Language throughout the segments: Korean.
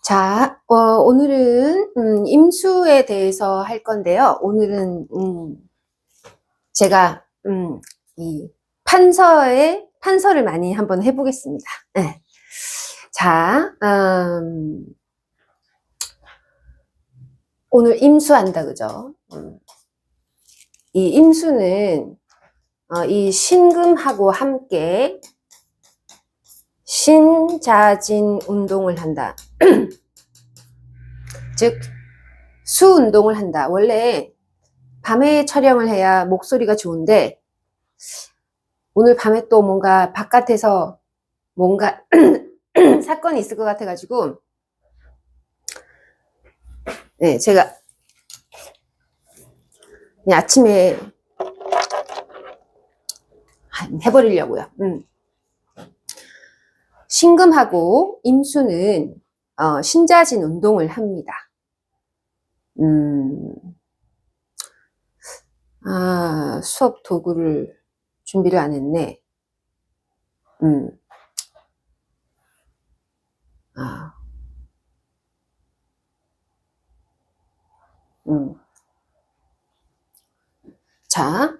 자, 오늘은 임수에 대해서 할 건데요. 오늘은 제가 이 판서를 많이 한번 해보겠습니다. 네. 자, 오늘 임수한다, 그죠? 이 임수는 이 신금하고 함께 신자진 운동을 한다. 즉 수운동을 한다. 원래 밤에 촬영을 해야 목소리가 좋은데 오늘 밤에 또 뭔가 바깥에서 뭔가 사건이 있을 것 같아가지고 네, 제가 그냥 아침에 해버리려고요. 신금하고 임수는 신자진 운동을 합니다. 수업 도구를 준비를 안 했네. 자,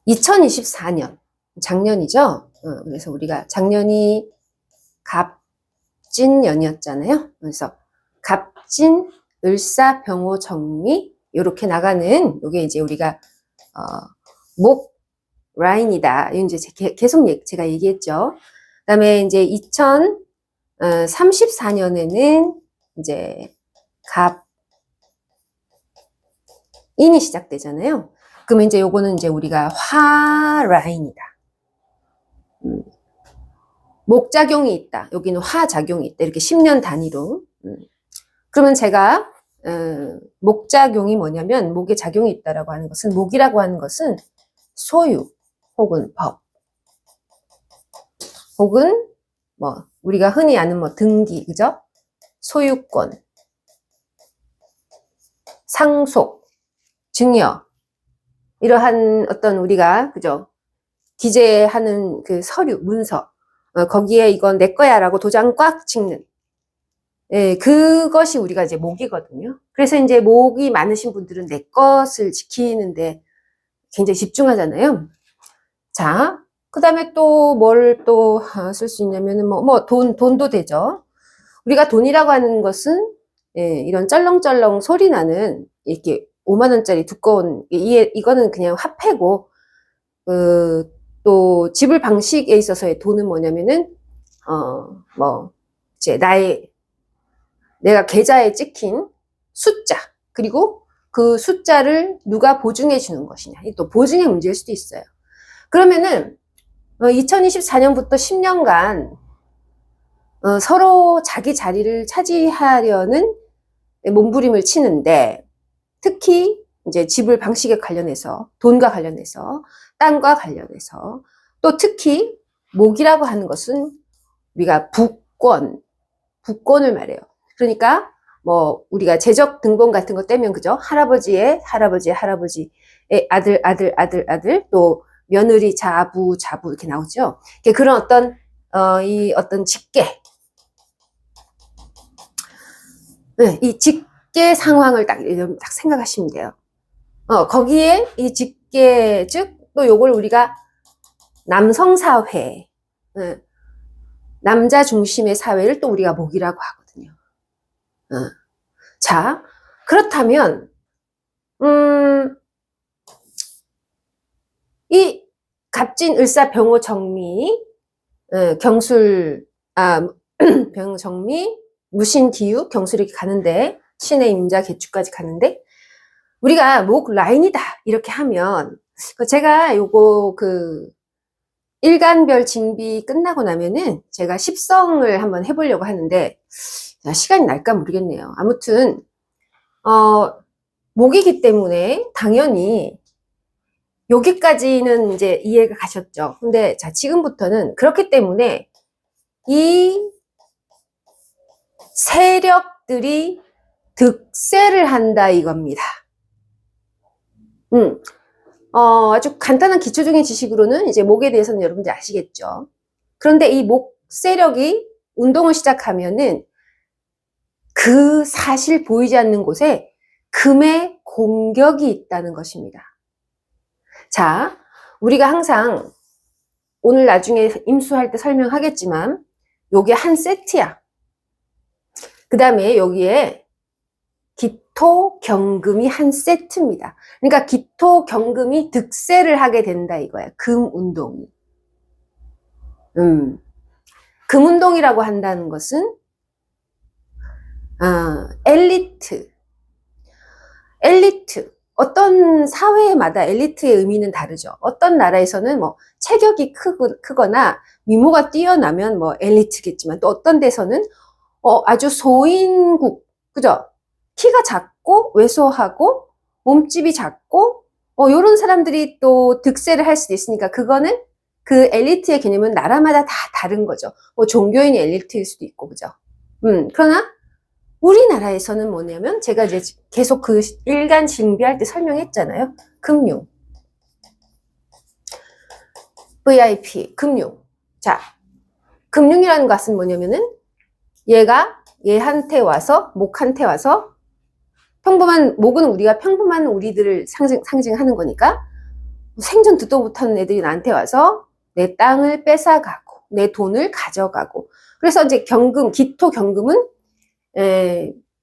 2024년, 작년이죠? 그래서 우리가 작년이 갑진년이었잖아요. 그래서 갑진, 을사, 병호, 정미, 요렇게 나가는, 요게 이제 우리가, 목 라인이다. 이제 계속 제가 얘기했죠. 그 다음에 이제 2034년에는 이제 갑인이 시작되잖아요. 그러면 이제 요거는 이제 우리가 화 라인이다. 목작용이 있다. 여기는 화작용이 있다. 이렇게 10년 단위로. 그러면 제가 목작용이 뭐냐면 목에 작용이 있다라고 하는 것은 목이라고 하는 것은 소유 혹은 법 혹은 뭐 우리가 흔히 아는 뭐 등기 그죠? 소유권, 상속, 증여 이러한 어떤 우리가 그죠? 기재하는 그 서류 문서 거기에 이건 내 거야라고 도장 꽉 찍는 예, 그것이 우리가 이제 목이거든요. 그래서 이제 목이 많으신 분들은 내 것을 지키는데 굉장히 집중하잖아요. 자, 그 다음에 또 뭘 또 쓸 수 있냐면은 돈도 되죠. 우리가 돈이라고 하는 것은 예, 이런 쩔렁쩔렁 소리 나는 이렇게 5만 원짜리 두꺼운 이거는 그냥 화폐고 또 지불 방식에 있어서의 돈은 뭐냐면은 이제 내가 계좌에 찍힌 숫자 그리고 그 숫자를 누가 보증해 주는 것이냐 또 보증의 문제일 수도 있어요. 그러면은 2024년부터 10년간 서로 자기 자리를 차지하려는 몸부림을 치는데 특히 이제 지불 방식에 관련해서 돈과 관련해서 땅과 관련해서 또 특히 목이라고 하는 것은 우리가 부권을 말해요. 그러니까 뭐 우리가 재적 등본 같은 거 떼면 그죠? 할아버지의 아들 또 며느리 자부 이렇게 나오죠. 그런 어떤 이 어떤 직계 네, 이 직계 상황을 딱 생각하시면 돼요. 거기에 이 직계 즉 또 요걸 우리가 남성사회 남자 중심의 사회를 또 우리가 목이라고 하거든요. 자, 그렇다면 이 갑진, 을사, 병호, 정미, 경술, 병, 정미, 무신, 기유, 경술 이렇게 가는데 신의 임자, 개축까지 가는데 우리가 목 라인이다 이렇게 하면 제가 요거 일간별 징비 끝나고 나면은 제가 십성을 한번 해보려고 하는데 시간이 날까 모르겠네요. 아무튼 목이기 때문에 당연히 여기까지는 이제 이해가 가셨죠. 근데 자 지금부터는 그렇기 때문에 이 세력들이 득세를 한다 이겁니다. 아주 간단한 기초적인 지식으로는 이제 목에 대해서는 여러분들 아시겠죠. 그런데 이 목 세력이 운동을 시작하면은 그 사실 보이지 않는 곳에 금의 공격이 있다는 것입니다. 자, 우리가 항상 오늘 나중에 임수할 때 설명하겠지만 요게 한 세트야. 그 다음에 여기에 기토, 경금이 한 세트입니다. 그러니까 기토, 경금이 득세를 하게 된다 이거야. 금 운동이. 금 운동이라고 한다는 것은 엘리트. 어떤 사회마다 엘리트의 의미는 다르죠. 어떤 나라에서는 뭐 체격이 크거나 미모가 뛰어나면 뭐 엘리트겠지만 또 어떤 데서는 아주 소인국, 그죠? 키가 작고 왜소하고 몸집이 작고 요런 사람들이 또 득세를 할 수도 있으니까 그거는 그 엘리트의 개념은 나라마다 다 다른 거죠. 뭐 종교인이 엘리트일 수도 있고, 그죠? 그러나 우리나라에서는 뭐냐면 제가 이제 계속 그 일간 징비할 때 설명했잖아요. 금융. VIP, 금융. 자, 금융이라는 것은 뭐냐면은 얘한테 와서, 목한테 와서 목은 우리가 평범한 우리들을 상징하는 거니까 생전 듣도 못하는 애들이 나한테 와서 내 땅을 뺏어가고 내 돈을 가져가고 그래서 이제 경금, 기토 경금은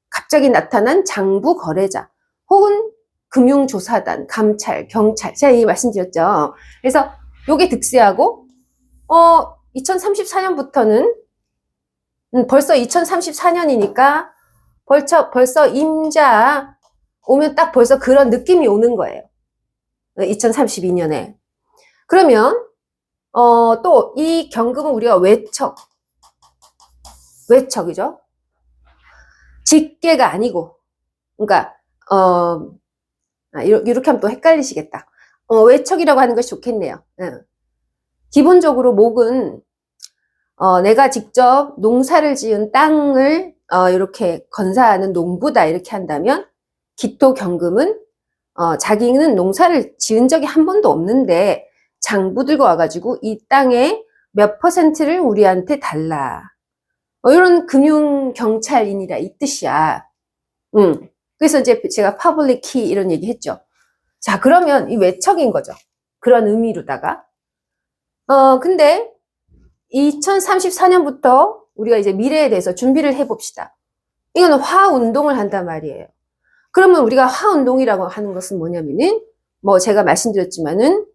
갑자기 나타난 장부 거래자 혹은 금융조사단, 감찰, 경찰 제가 이 말씀드렸죠. 그래서 요게 득세하고 2034년부터는 벌써 2034년이니까 벌써 임자 오면 딱 벌써 그런 느낌이 오는 거예요. 2032년에. 그러면 또 이 경금은 우리가 외척이죠. 직계가 아니고, 그러니까 이렇게 하면 또 헷갈리시겠다. 외척이라고 하는 것이 좋겠네요. 기본적으로 목은 내가 직접 농사를 지은 땅을 이렇게 건사하는 농부다 이렇게 한다면 기토 경금은 자기는 농사를 지은 적이 한 번도 없는데 장부들과 와가지고 이 땅의 몇 %를 우리한테 달라. 이런 금융경찰인이라 이 뜻이야. 그래서 이제 제가 퍼블릭 키 이런 얘기 했죠. 자, 그러면 이 외척인 거죠. 그런 의미로다가. 근데 2034년부터 우리가 이제 미래에 대해서 준비를 해봅시다. 이거는 화운동을 한단 말이에요. 그러면 우리가 화운동이라고 하는 것은 뭐냐면은, 뭐 제가 말씀드렸지만은,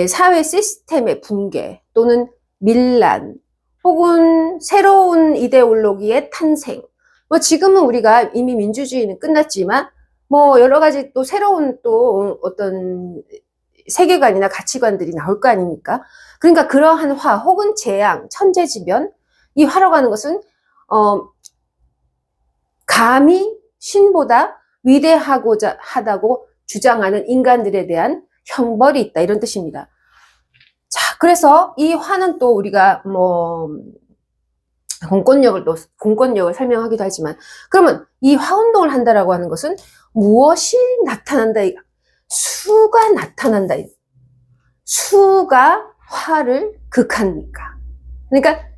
사회 시스템의 붕괴 또는 밀란, 혹은 새로운 이데올로기의 탄생. 뭐 지금은 우리가 이미 민주주의는 끝났지만, 뭐 여러 가지 또 새로운 또 어떤 세계관이나 가치관들이 나올 거 아닙니까? 그러니까 그러한 화 혹은 재앙, 천재지변, 이 화라고 하는 것은 감히 신보다 위대하고자 하다고 주장하는 인간들에 대한 형벌이 있다 이런 뜻입니다. 자, 그래서 이 화는 또 우리가 뭐 공권력을 설명하기도 하지만 그러면 이 화운동을 한다라고 하는 것은 무엇이 나타난다? 수가 나타난다. 수가 화를 극합니까? 그러니까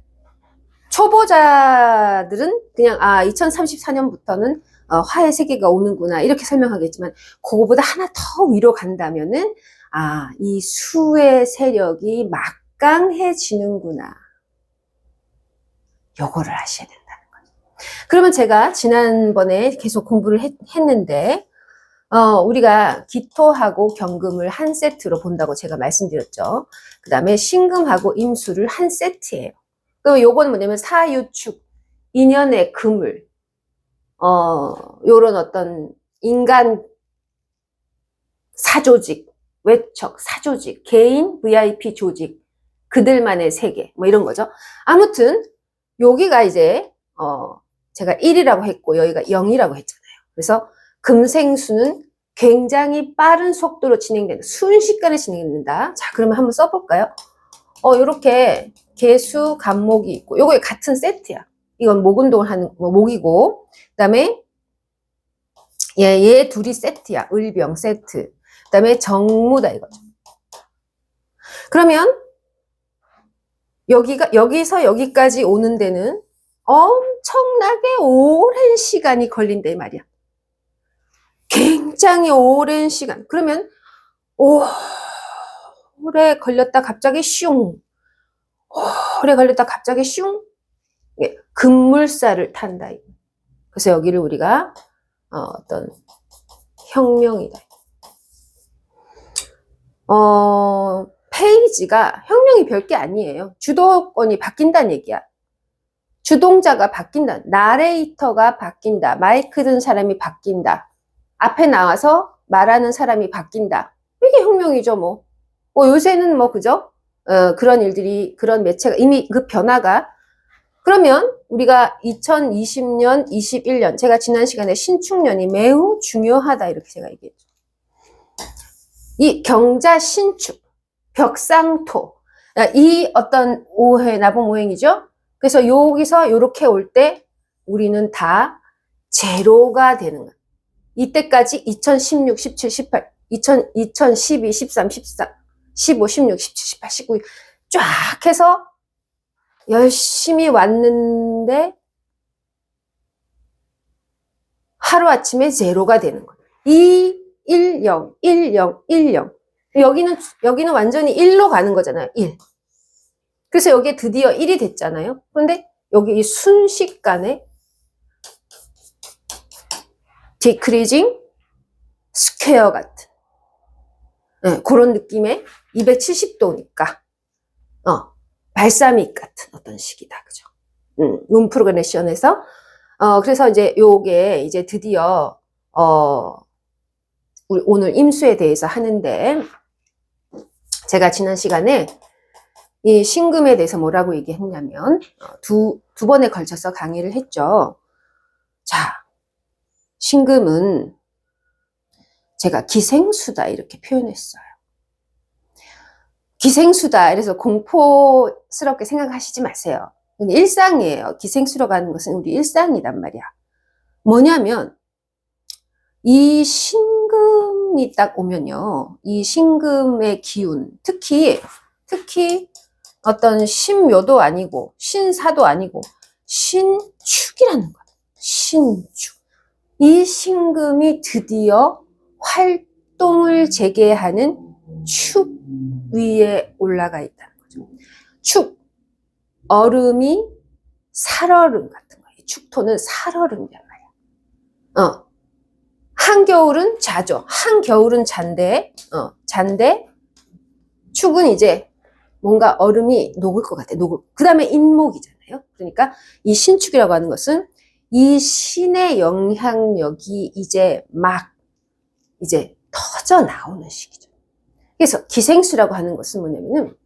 초보자들은 그냥 2034년부터는 화의 세계가 오는구나 이렇게 설명하겠지만 그거보다 하나 더 위로 간다면은 이 수의 세력이 막강해지는구나. 요거를 아셔야 된다는 거죠. 그러면 제가 지난번에 계속 공부를 했는데 우리가 기토하고 경금을 한 세트로 본다고 제가 말씀드렸죠. 그 다음에 신금하고 임수를 한 세트예요. 그럼 요건 뭐냐면 사유축, 인연의 금을, 요런 어떤 인간 사조직, 외척, 사조직, 개인 VIP 조직, 그들만의 세계, 뭐 이런 거죠. 아무튼, 여기가 이제, 제가 1이라고 했고, 여기가 0이라고 했잖아요. 그래서 금생수는 굉장히 빠른 속도로 진행된다. 순식간에 진행된다. 자, 그러면 한번 써볼까요? 요렇게 개수, 간목이 있고, 요거 같은 세트야. 이건 목 운동을 하는, 목이고, 그 다음에 얘 둘이 세트야. 을병 세트. 그 다음에 정무다 이거죠. 그러면 여기서 여기까지 오는 데는 엄청나게 오랜 시간이 걸린다, 이 말이야. 굉장히 오랜 시간. 그러면, 오래 걸렸다 갑자기 슝. 오래 걸렸다 갑자기 슝. 급물살을 탄다. 그래서 여기를 우리가, 어떤 혁명이다. 페이지가 혁명이 별게 아니에요. 주도권이 바뀐다는 얘기야. 주동자가 바뀐다. 나레이터가 바뀐다. 마이크 든 사람이 바뀐다. 앞에 나와서 말하는 사람이 바뀐다. 이게 혁명이죠, 뭐. 요새는 뭐, 그죠? 그런 일들이, 그런 매체가, 이미 그 변화가. 그러면 우리가 2020년, 21년, 제가 지난 시간에 신축년이 매우 중요하다, 이렇게 제가 얘기했죠. 이 경자 신축, 벽상토, 이 어떤 오해, 나봉 오행이죠? 그래서 여기서 이렇게 올 때 우리는 다 제로가 되는 거야. 이때까지 2016, 17, 18, 2012, 13, 14, 15, 16, 17, 18, 19 쫙 해서 열심히 왔는데 하루아침에 제로가 되는 거야. 2, 1, 0, 1, 0, 1, 0. 여기는 완전히 1로 가는 거잖아요. 1. 그래서 여기에 드디어 1이 됐잖아요. 그런데 여기 이 순식간에 decreasing 스퀘어 같은 그런 느낌의 270도니까 발사믹 같은 어떤 식이다. 그죠? 룸 프로그레션에서 그래서 이제 요게 이제 드디어 우리 오늘 임수에 대해서 하는데 제가 지난 시간에 이 신금에 대해서 뭐라고 얘기했냐면 두 번에 걸쳐서 강의를 했죠. 자, 신금은 제가 기생수다 이렇게 표현했어요. 기생수다. 그래서 공포스럽게 생각하시지 마세요. 일상이에요. 기생수라고 하는 것은 우리 일상이란 말이야. 뭐냐면 이 신금이 딱 오면요. 이 신금의 기운, 특히 어떤 신묘도 아니고 신사도 아니고 신축이라는 거예요. 신축. 이 신금이 드디어 활동을 재개하는 축 위에 올라가 있다는 거죠. 축, 얼음이 살얼음 같은 거예요. 축토는 살얼음이란 말이야. 한겨울은 자죠. 한겨울은 잔데, 축은 이제 뭔가 얼음이 녹을 것 같아. 그 다음에 인목이잖아요. 그러니까 이 신축이라고 하는 것은 이 신의 영향력이 이제 터져 나오는 시기죠. 그래서 기생수라고 하는 것은 뭐냐면은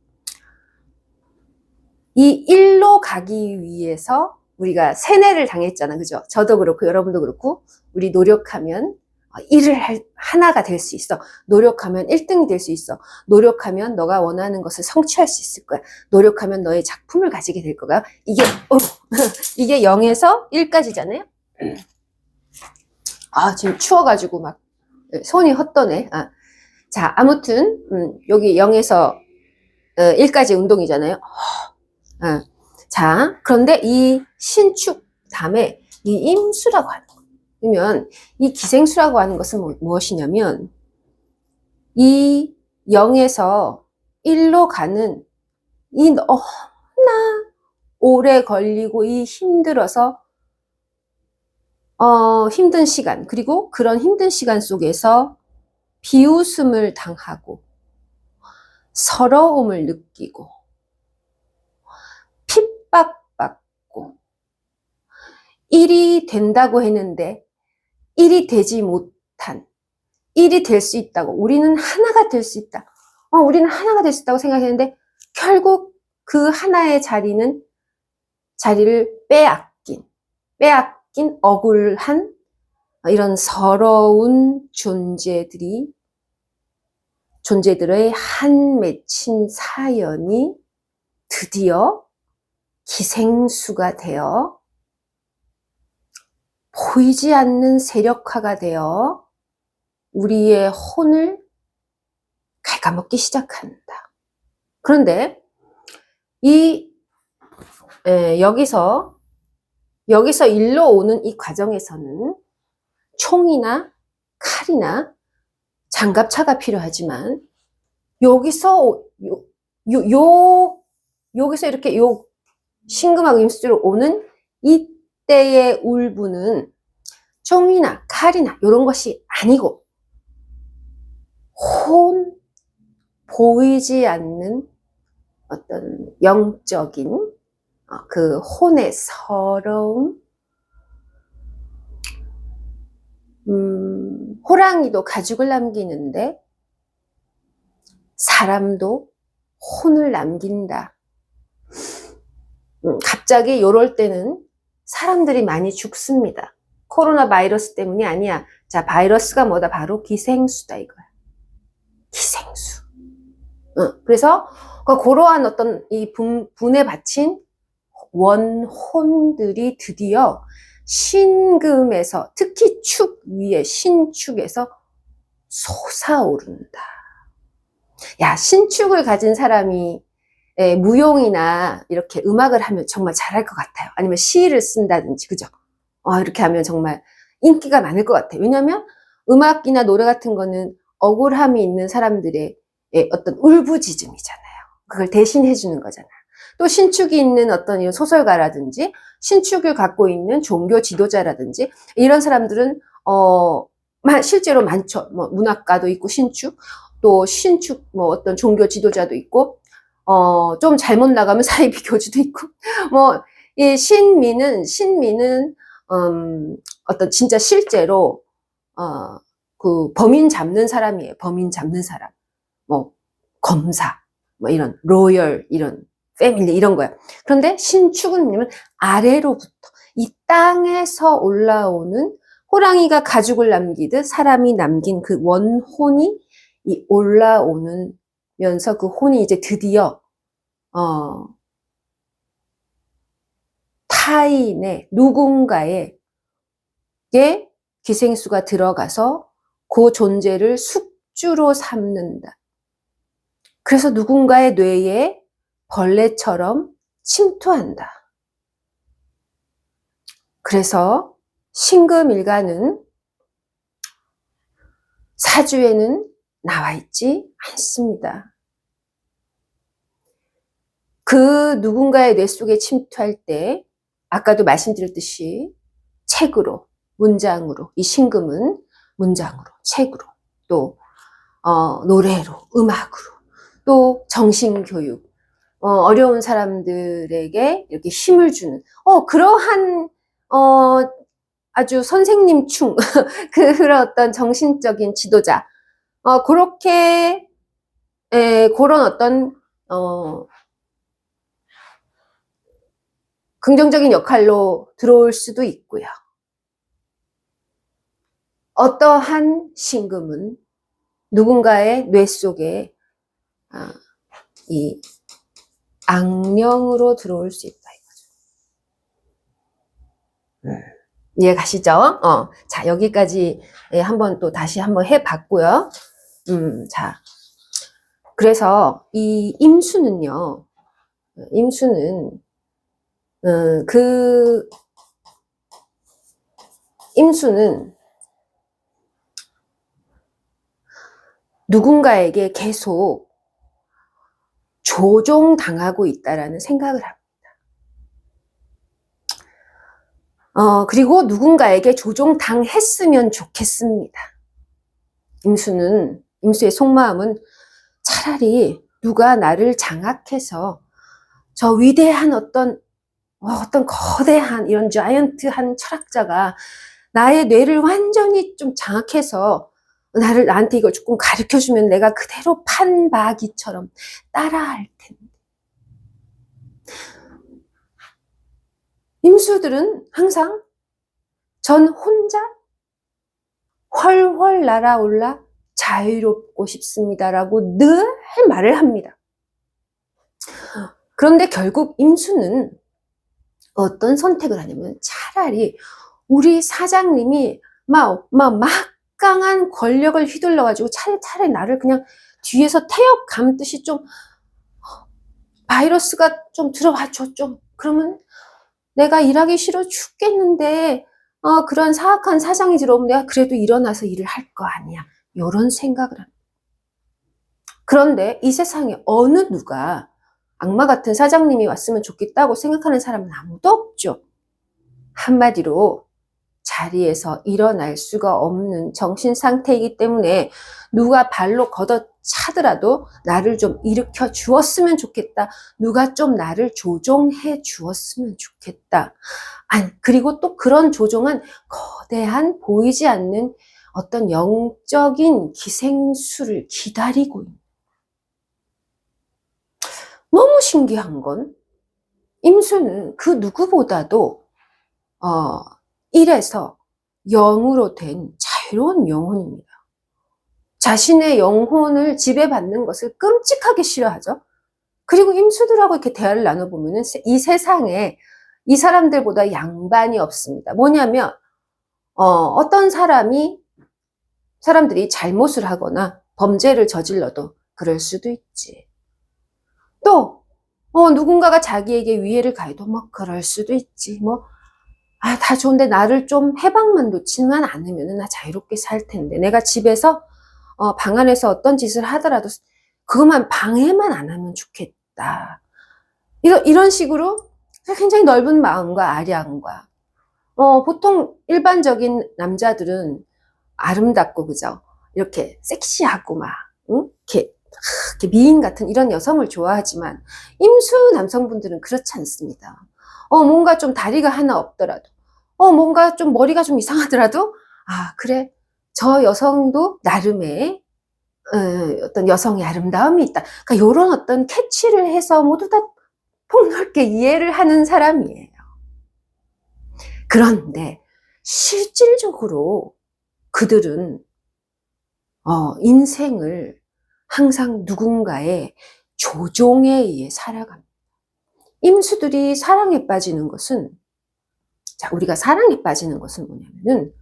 이 일로 가기 위해서 우리가 세뇌를 당했잖아. 그죠? 저도 그렇고 여러분도 그렇고 우리 노력하면 하나가 될 수 있어. 노력하면 1등이 될 수 있어. 노력하면 너가 원하는 것을 성취할 수 있을 거야. 노력하면 너의 작품을 가지게 될 거야. 이게 0에서 1까지잖아요. 지금 추워가지고 막 손이 헛도네. 자, 아무튼 여기 0에서 1까지 운동이잖아요. 자, 그런데 이 신축 다음에 이 임수라고 하는 거예요. 그러면 이 기생수라고 하는 것은 무엇이냐면 이 0에서 1로 가는 이 너무나 오래 걸리고 이 힘들어서 힘든 시간, 그리고 그런 힘든 시간 속에서 비웃음을 당하고 서러움을 느끼고 핍박받고 일이 된다고 했는데 일이 되지 못한, 일이 될 수 있다고, 우리는 하나가 될 수 있다. 우리는 하나가 될 수 있다고 생각했는데 결국 그 하나의 자리를 빼앗긴 억울한 이런 서러운 존재들의 한 맺힌 사연이 드디어 기생수가 되어 보이지 않는 세력화가 되어 우리의 혼을 갉아먹기 시작한다. 그런데 이 여기서 일로 오는 이 과정에서는 총이나 칼이나 장갑차가 필요하지만 여기서 여기서 이렇게 신금하고 임수로 오는 이때의 울분은 총이나 칼이나 이런 것이 아니고 보이지 않는 어떤 영적인 그 혼의 서러움, 호랑이도 가죽을 남기는데 사람도 혼을 남긴다. 갑자기 요럴 때는 사람들이 많이 죽습니다. 코로나 바이러스 때문이 아니야. 자, 바이러스가 뭐다? 바로 기생수다 이거야. 기생수. 그래서 그러한 어떤 이 분에 바친 원혼들이 드디어 신금에서, 특히 축 위에 신축에서 솟아오른다. 야, 신축을 가진 사람이 무용이나 이렇게 음악을 하면 정말 잘할 것 같아요. 아니면 시를 쓴다든지, 그죠? 이렇게 하면 정말 인기가 많을 것 같아요. 왜냐하면 음악이나 노래 같은 거는 억울함이 있는 사람들의 어떤 울부짖음이잖아요. 그걸 대신해 주는 거잖아요. 또 신축이 있는 어떤 이런 소설가라든지 신축을 갖고 있는 종교 지도자라든지 이런 사람들은 실제로 많죠. 뭐 문학가도 있고 신축, 또 신축 뭐 어떤 종교 지도자도 있고 좀 잘못 나가면 사이비 교주도 있고 뭐 이 신미는 어떤 진짜 실제로 그 범인 잡는 사람이에요. 범인 잡는 사람. 뭐 검사, 뭐 이런 로열, 이런 패밀리 이런 거야. 그런데 신축은 뭐냐면 아래로부터 이 땅에서 올라오는 호랑이가 가죽을 남기듯 사람이 남긴 그 원혼이 이 올라오면서 그 혼이 이제 드디어 타인의 누군가에게 기생수가 들어가서 그 존재를 숙주로 삼는다. 그래서 누군가의 뇌에 벌레처럼 침투한다. 그래서 신금일가는 사주에는 나와 있지 않습니다. 그 누군가의 뇌 속에 침투할 때 아까도 말씀드렸듯이 책으로, 문장으로, 이 신금은 문장으로, 책으로, 또 노래로, 음악으로, 또 정신교육, 어려운 사람들에게 이렇게 힘을 주는 그러한 아주 선생님충 그런 어떤 정신적인 지도자 그렇게 그런 어떤 긍정적인 역할로 들어올 수도 있고요. 어떠한 신금은 누군가의 뇌 속에 이 악령으로 들어올 수 있다 이거죠. 이해 가시죠? 자, 여기까지 한번 또 다시 한번 해봤고요. 자, 그래서 이 임수는요, 임수는 누군가에게 계속 조종당하고 있다라는 생각을 합니다. 그리고 누군가에게 조종당했으면 좋겠습니다. 임수의 속마음은 차라리 누가 나를 장악해서 저 위대한 어떤 거대한 이런 자이언트한 철학자가 나의 뇌를 완전히 좀 장악해서 나한테 이걸 조금 가르쳐주면 내가 그대로 판박이처럼 따라할 텐데. 임수들은 항상 전 혼자 훨훨 날아올라 자유롭고 싶습니다라고 늘 말을 합니다. 그런데 결국 임수는 어떤 선택을 하냐면 차라리 우리 사장님이 막강한 권력을 휘둘러가지고 차라리 나를 그냥 뒤에서 태엽 감듯이 좀 바이러스가 좀 들어와줘, 좀 그러면 내가 일하기 싫어 죽겠는데 그런 사악한 사장이 들어오면 내가 그래도 일어나서 일을 할 거 아니야. 이런 생각을 합니다. 그런데 이 세상에 어느 누가 악마 같은 사장님이 왔으면 좋겠다고 생각하는 사람은 아무도 없죠. 한마디로 자리에서 일어날 수가 없는 정신 상태이기 때문에 누가 발로 걷어차더라도 나를 좀 일으켜 주었으면 좋겠다. 누가 좀 나를 조종해 주었으면 좋겠다. 아니, 그리고 또 그런 조종은 거대한 보이지 않는 어떤 영적인 기생수를 기다리고 있는. 너무 신기한 건 임수는 그 누구보다도 1에서 0으로 된 자유로운 영혼입니다. 자신의 영혼을 지배받는 것을 끔찍하게 싫어하죠. 그리고 임수들하고 이렇게 대화를 나눠보면 이 세상에 이 사람들보다 양반이 없습니다. 뭐냐면 어떤 사람들이 잘못을 하거나 범죄를 저질러도 그럴 수도 있지. 또 누군가가 자기에게 위해를 가해도 뭐 그럴 수도 있지. 다 좋은데 나를 좀 해방만 놓치만 않으면 나 자유롭게 살 텐데. 내가 집에서 방 안에서 어떤 짓을 하더라도 그것만 방해만 안 하면 좋겠다. 이런 식으로 굉장히 넓은 마음과 아량과 보통 일반적인 남자들은 아름답고 그죠? 이렇게 섹시하고 막 이렇게 미인 같은 이런 여성을 좋아하지만 임수 남성분들은 그렇지 않습니다. 뭔가 좀 다리가 하나 없더라도 뭔가 좀 머리가 좀 이상하더라도 그래 저 여성도 나름의 어떤 여성의 아름다움이 있다. 그러니까 이런 어떤 캐치를 해서 모두 다 폭넓게 이해를 하는 사람이에요. 그런데 실질적으로 그들은 인생을 항상 누군가의 조종에 의해 살아갑니다. 임수들이 사랑에 빠지는 것은, 자, 우리가 사랑에 빠지는 것은 뭐냐면은,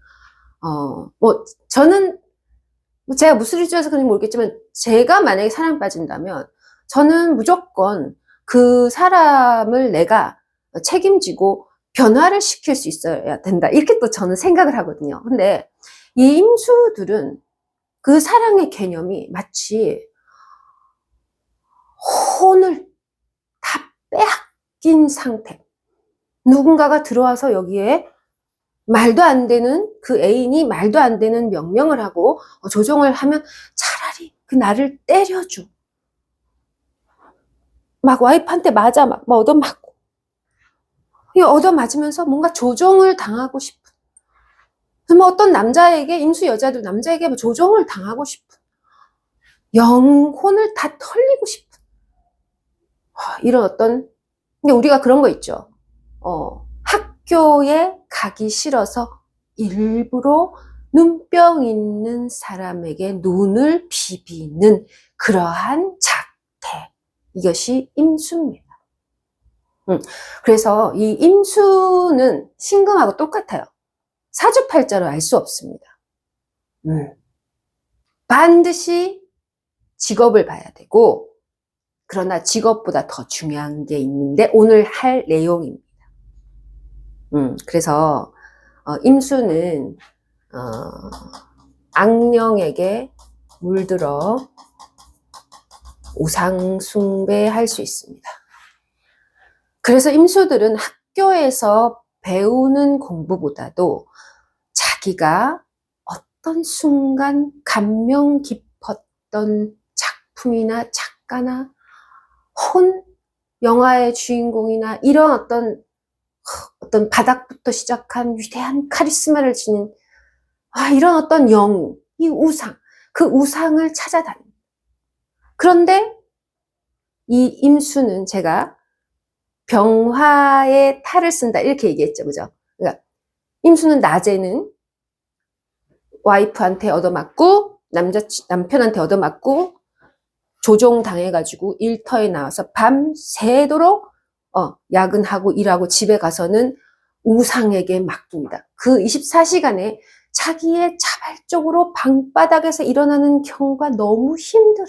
저는, 제가 무슨 일주에서 그런지 모르겠지만, 제가 만약에 사랑에 빠진다면, 저는 무조건 그 사람을 내가 책임지고 변화를 시킬 수 있어야 된다. 이렇게 또 저는 생각을 하거든요. 근데 이 임수들은 그 사랑의 개념이 마치 혼을 다 빼앗긴 상태. 누군가가 들어와서 여기에 말도 안 되는 그 애인이 말도 안 되는 명령을 하고 조종을 하면 차라리 그 나를 때려줘. 막 와이프한테 맞아 막 얻어맞고 얻어맞으면서 뭔가 조종을 당하고 싶은 어떤 남자에게 임수 여자도 남자에게 조종을 당하고 싶은 영혼을 다 털리고 싶은 이런 어떤 근데 우리가 그런 거 있죠. 학교에 가기 싫어서 일부러 눈병 있는 사람에게 눈을 비비는 그러한 작태. 이것이 임수입니다. 그래서 이 임수는 신금하고 똑같아요. 사주팔자로 알 수 없습니다. 반드시 직업을 봐야 되고 그러나 직업보다 더 중요한 게 있는데 오늘 할 내용입니다. 그래서 임수는 악령에게 물들어 우상 숭배할 수 있습니다. 그래서 임수들은 학교에서 배우는 공부보다도 자기가 어떤 순간 감명 깊었던 작품이나 작가나 영화의 주인공이나 이런 어떤 바닥부터 시작한 위대한 카리스마를 지닌 이런 어떤 영웅, 이 우상, 그 우상을 찾아다닙니다. 그런데 이 임수는 제가 병화의 탈을 쓴다 이렇게 얘기했죠, 그죠? 그러니까 임수는 낮에는 와이프한테 얻어맞고 남편한테 얻어맞고 조종당해가지고 일터에 나와서 밤새도록 야근하고 일하고 집에 가서는 우상에게 맡깁니다. 그 24시간에 자기의 자발적으로 방바닥에서 일어나는 경우가 너무 힘들어.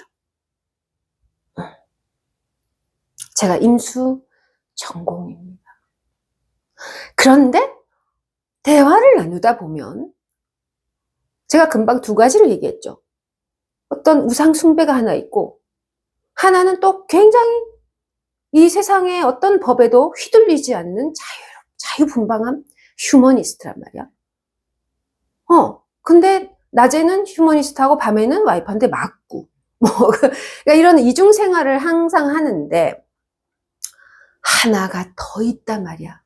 제가 임수 전공입니다. 그런데 대화를 나누다 보면 제가 금방 두 가지를 얘기했죠. 어떤 우상 숭배가 하나 있고 하나는 또 굉장히 이 세상의 어떤 법에도 휘둘리지 않는 자유분방한 휴머니스트란 말이야. 근데 낮에는 휴머니스트하고 밤에는 와이프한테 맞고 그러니까 이런 이중 생활을 항상 하는데 하나가 더 있단 말이야.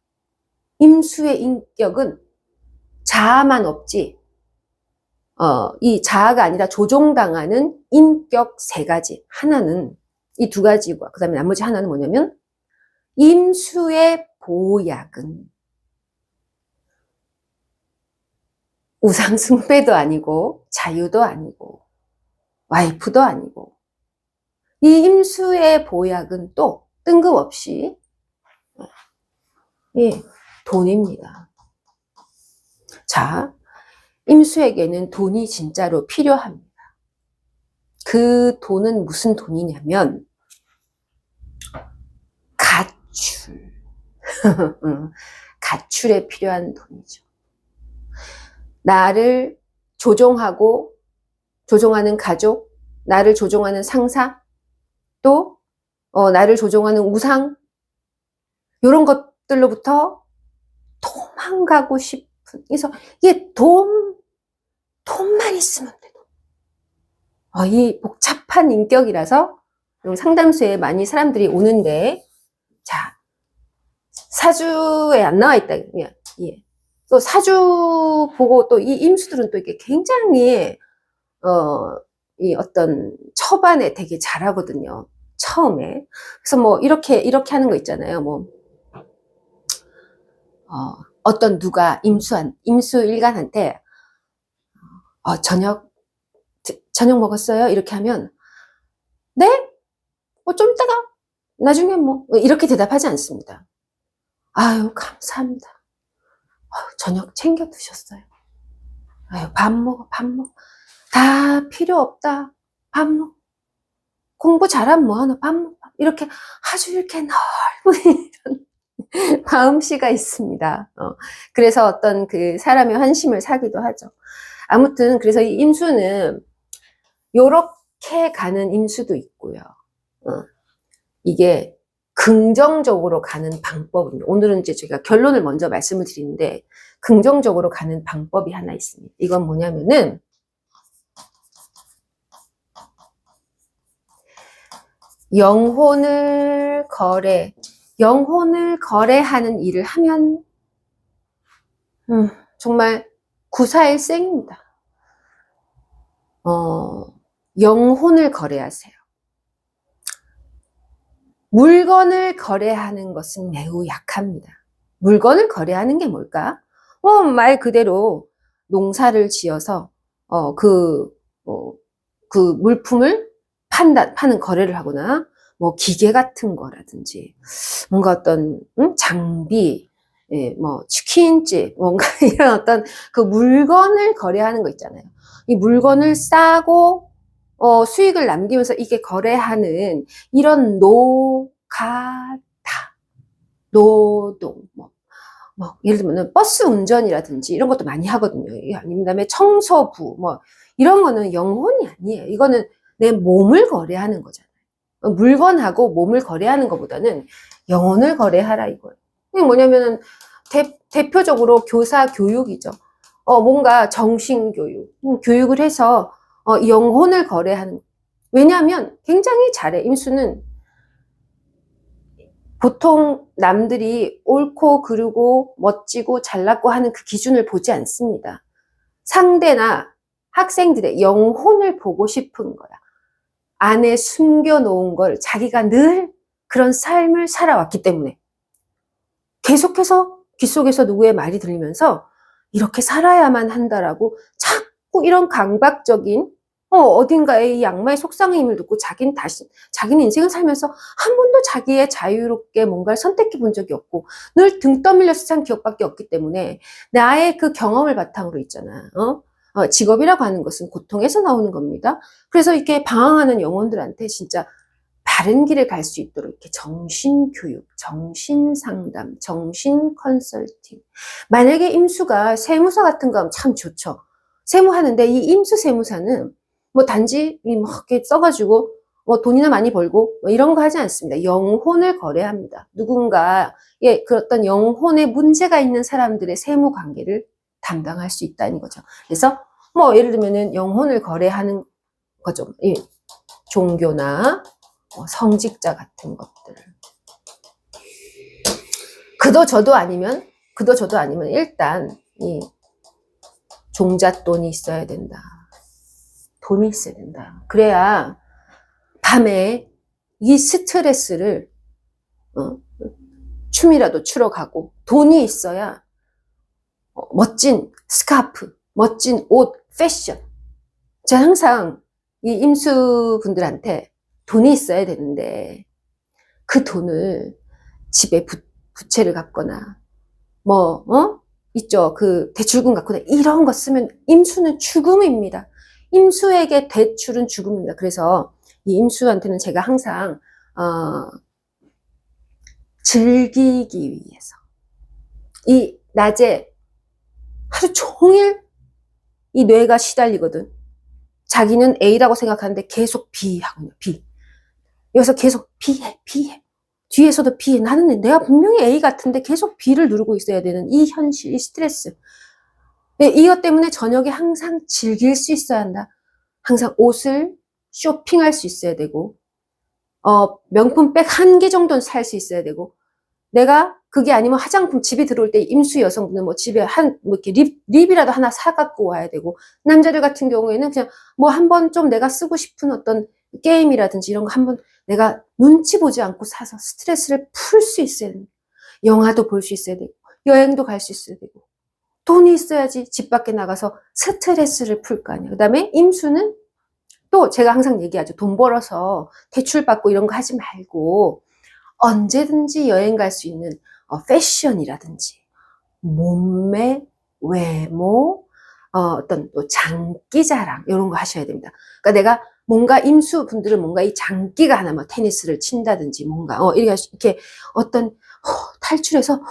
임수의 인격은 자아만 없지 이 자아가 아니라 조종당하는 인격 세 가지. 하나는 이 두 가지고 그 다음에 나머지 하나는 뭐냐면 임수의 보약은 우상 숭배도 아니고 자유도 아니고 와이프도 아니고 이 임수의 보약은 또 뜬금없이 돈입니다. 자, 임수에게는 돈이 진짜로 필요합니다. 그 돈은 무슨 돈이냐면 가출. 가출에 필요한 돈이죠. 나를 조종하고 조종하는 가족, 나를 조종하는 상사, 또 나를 조종하는 우상 이런 것들로부터 도망가고 싶은 그래서 이게 돈만 있으면 돼. 이 복잡한 인격이라서 상담소에 많이 사람들이 오는데 자 사주에 안 나와 있다. 예. 또 사주 보고 또 이 임수들은 또 이게 굉장히 이 어떤 초반에 되게 잘하거든요. 처음에. 그래서 뭐 이렇게 하는 거 있잖아요. 뭐 어떤 누가 임수 일간한테 저녁 먹었어요? 이렇게 하면 네? 뭐 좀 이따가 나중에 뭐 이렇게 대답하지 않습니다. 아유 감사합니다. 저녁 챙겨 드셨어요. 아유 밥 먹어. 다 필요 없다. 밥 먹어. 공부 잘하면 뭐하나 밥 먹어. 이렇게 아주 이렇게 넓은 마음씨가 있습니다. 그래서 어떤 그 사람의 환심을 사기도 하죠. 아무튼 그래서 이 임수는 요렇게 가는 임수도 있고요. 이게 긍정적으로 가는 방법은 오늘은 이제 제가 결론을 먼저 말씀을 드리는데 긍정적으로 가는 방법이 하나 있습니다. 이건 뭐냐면은 영혼을 거래하는 일을 하면 정말 구사일생입니다. 영혼을 거래하세요. 물건을 거래하는 것은 매우 약합니다. 물건을 거래하는 게 뭘까? 말 그대로 농사를 지어서 그 물품을 파는 거래를 하거나 뭐 기계 같은 거라든지 뭔가 어떤 장비, 뭐 치킨집 뭔가 이런 어떤 그 물건을 거래하는 거 있잖아요. 이 물건을 싸고 수익을 남기면서 이게 거래하는 이런 노동, 예를 들면 버스 운전이라든지 이런 것도 많이 하거든요. 아니면 그다음에 청소부, 이런 거는 영혼이 아니에요. 이거는 내 몸을 거래하는 거잖아요. 물건하고 몸을 거래하는 것보다는 영혼을 거래하라 이거예요. 이게 뭐냐면은 대표적으로 교사 교육이죠. 뭔가 정신교육, 교육을 해서 영혼을 거래하는. 왜냐하면 굉장히 잘해. 임수는 보통 남들이 옳고 그르고 멋지고 잘났고 하는 그 기준을 보지 않습니다. 상대나 학생들의 영혼을 보고 싶은 거야. 안에 숨겨놓은 걸 자기가 늘 그런 삶을 살아왔기 때문에 계속해서 귓속에서 누구의 말이 들리면서 이렇게 살아야만 한다라고 자꾸 이런 강박적인 어딘가에 이 악마의 속상의 힘을 듣고 자기는 인생을 살면서 한 번도 자기의 자유롭게 뭔가를 선택해 본 적이 없고 늘 등 떠밀려서 산 기억밖에 없기 때문에 나의 그 경험을 바탕으로 있잖아. 직업이라고 하는 것은 고통에서 나오는 겁니다. 그래서 이렇게 방황하는 영혼들한테 진짜 바른 길을 갈 수 있도록 이렇게 정신교육, 정신상담, 정신컨설팅. 만약에 임수가 세무사 같은 거 하면 참 좋죠. 세무하는데 이 임수 세무사는 뭐 단지 뭐 이렇게 써가지고 뭐 돈이나 많이 벌고 뭐 이런 거 하지 않습니다. 영혼을 거래합니다. 누군가 예, 그런 영혼에 문제가 있는 사람들의 세무 관계를 담당할 수 있다는 거죠. 그래서 뭐 예를 들면은 영혼을 거래하는 거죠. 예, 종교나 성직자 같은 것들. 그도 저도 아니면 일단 이 종잣돈이 있어야 된다. 돈이 있어야 된다. 그래야 밤에 이 스트레스를 춤이라도 추러 가고, 돈이 있어야 멋진 스카프, 멋진 옷, 패션. 제가 항상 이 임수분들한테 돈이 있어야 되는데 그 돈을 집에 부채를 갚거나 있죠. 그 대출금 갖거나 이런 거 쓰면 임수는 죽음입니다. 임수에게 대출은 죽음입니다. 그래서 이 임수한테는 제가 항상 즐기기 위해서 이 낮에 하루 종일 이 뇌가 시달리거든. 자기는 A라고 생각하는데 계속 B 하거든요. B. 여기서 계속 B해. 뒤에서도 B해. 나는 내가 분명히 A 같은데 계속 B를 누르고 있어야 되는 이 현실, 이 스트레스. 이것 때문에 저녁에 항상 즐길 수 있어야 한다. 항상 옷을 쇼핑할 수 있어야 되고, 명품백 1개 정도는 살 수 있어야 되고, 내가 그게 아니면 화장품 집에 들어올 때 임수 여성분은 뭐 집에 이렇게 립이라도 하나 사갖고 와야 되고, 남자들 같은 경우에는 그냥 뭐 한번 좀 내가 쓰고 싶은 어떤 게임이라든지 이런 거 한번 내가 눈치 보지 않고 사서 스트레스를 풀 수 있어야 됩니다. 영화도 볼 수 있어야 되고, 여행도 갈 수 있어야 되고, 돈이 있어야지 집 밖에 나가서 스트레스를 풀 거 아니에요. 그 다음에 임수는 또 제가 항상 얘기하죠. 돈 벌어서 대출 받고 이런 거 하지 말고 언제든지 여행 갈 수 있는 패션이라든지 몸매, 외모, 어떤 또 장기 자랑 이런 거 하셔야 됩니다. 그러니까 내가 뭔가 임수 분들은 뭔가 이 장기가 하나 뭐 테니스를 친다든지 뭔가 이렇게 어떤 탈출해서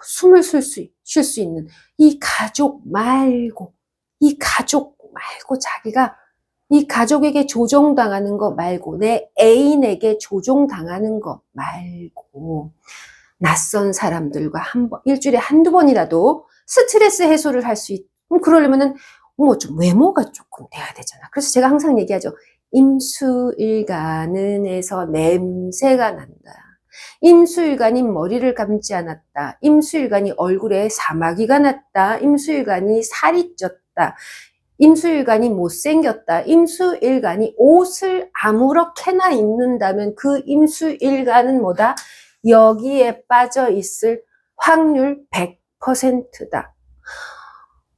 숨을 쉴 수 있는 이 가족 말고 자기가 이 가족에게 조종당하는 거 말고 내 애인에게 조종당하는 거 말고 낯선 사람들과 일주일에 한두 번이라도 스트레스 해소를 할 수 그러려면은 뭐 좀 외모가 조금 돼야 되잖아. 그래서 제가 항상 얘기하죠. 임수일간은에서 냄새가 난다. 임수일간이 머리를 감지 않았다. 임수일간이 얼굴에 사마귀가 났다. 임수일간이 살이 쪘다. 임수일간이 못생겼다. 임수일간이 옷을 아무렇게나 입는다면 그 임수일간은 뭐다? 여기에 빠져 있을 확률 100%다.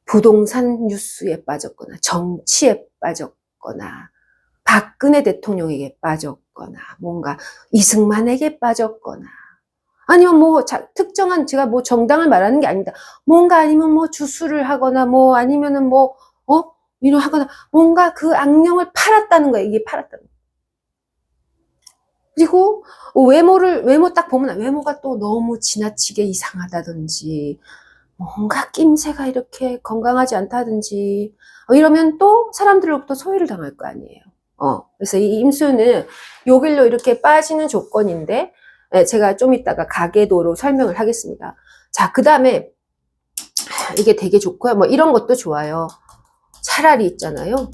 부동산 뉴스에 빠졌거나 정치에 빠졌거나 박근혜 대통령에게 빠졌거나 뭔가 이승만에게 빠졌거나 아니면 뭐 특정한 제가 뭐 정당을 말하는 게 아닙니다. 뭔가 아니면 뭐 주술을 하거나 뭐 아니면은 뭐 이런 하거나 뭔가 그 악령을 팔았다는 거예요. 이게 팔았다는 거예요. 그리고 외모 딱 보면 외모가 또 너무 지나치게 이상하다든지 뭔가 낌새가 이렇게 건강하지 않다든지 이러면 또 사람들로부터 소외를 당할 거 아니에요. 그래서 이 임수는 요 길로 이렇게 빠지는 조건인데 제가 좀 이따가 가계도로 설명을 하겠습니다. 자, 그 다음에 이게 되게 좋고요. 뭐 이런 것도 좋아요. 차라리 있잖아요.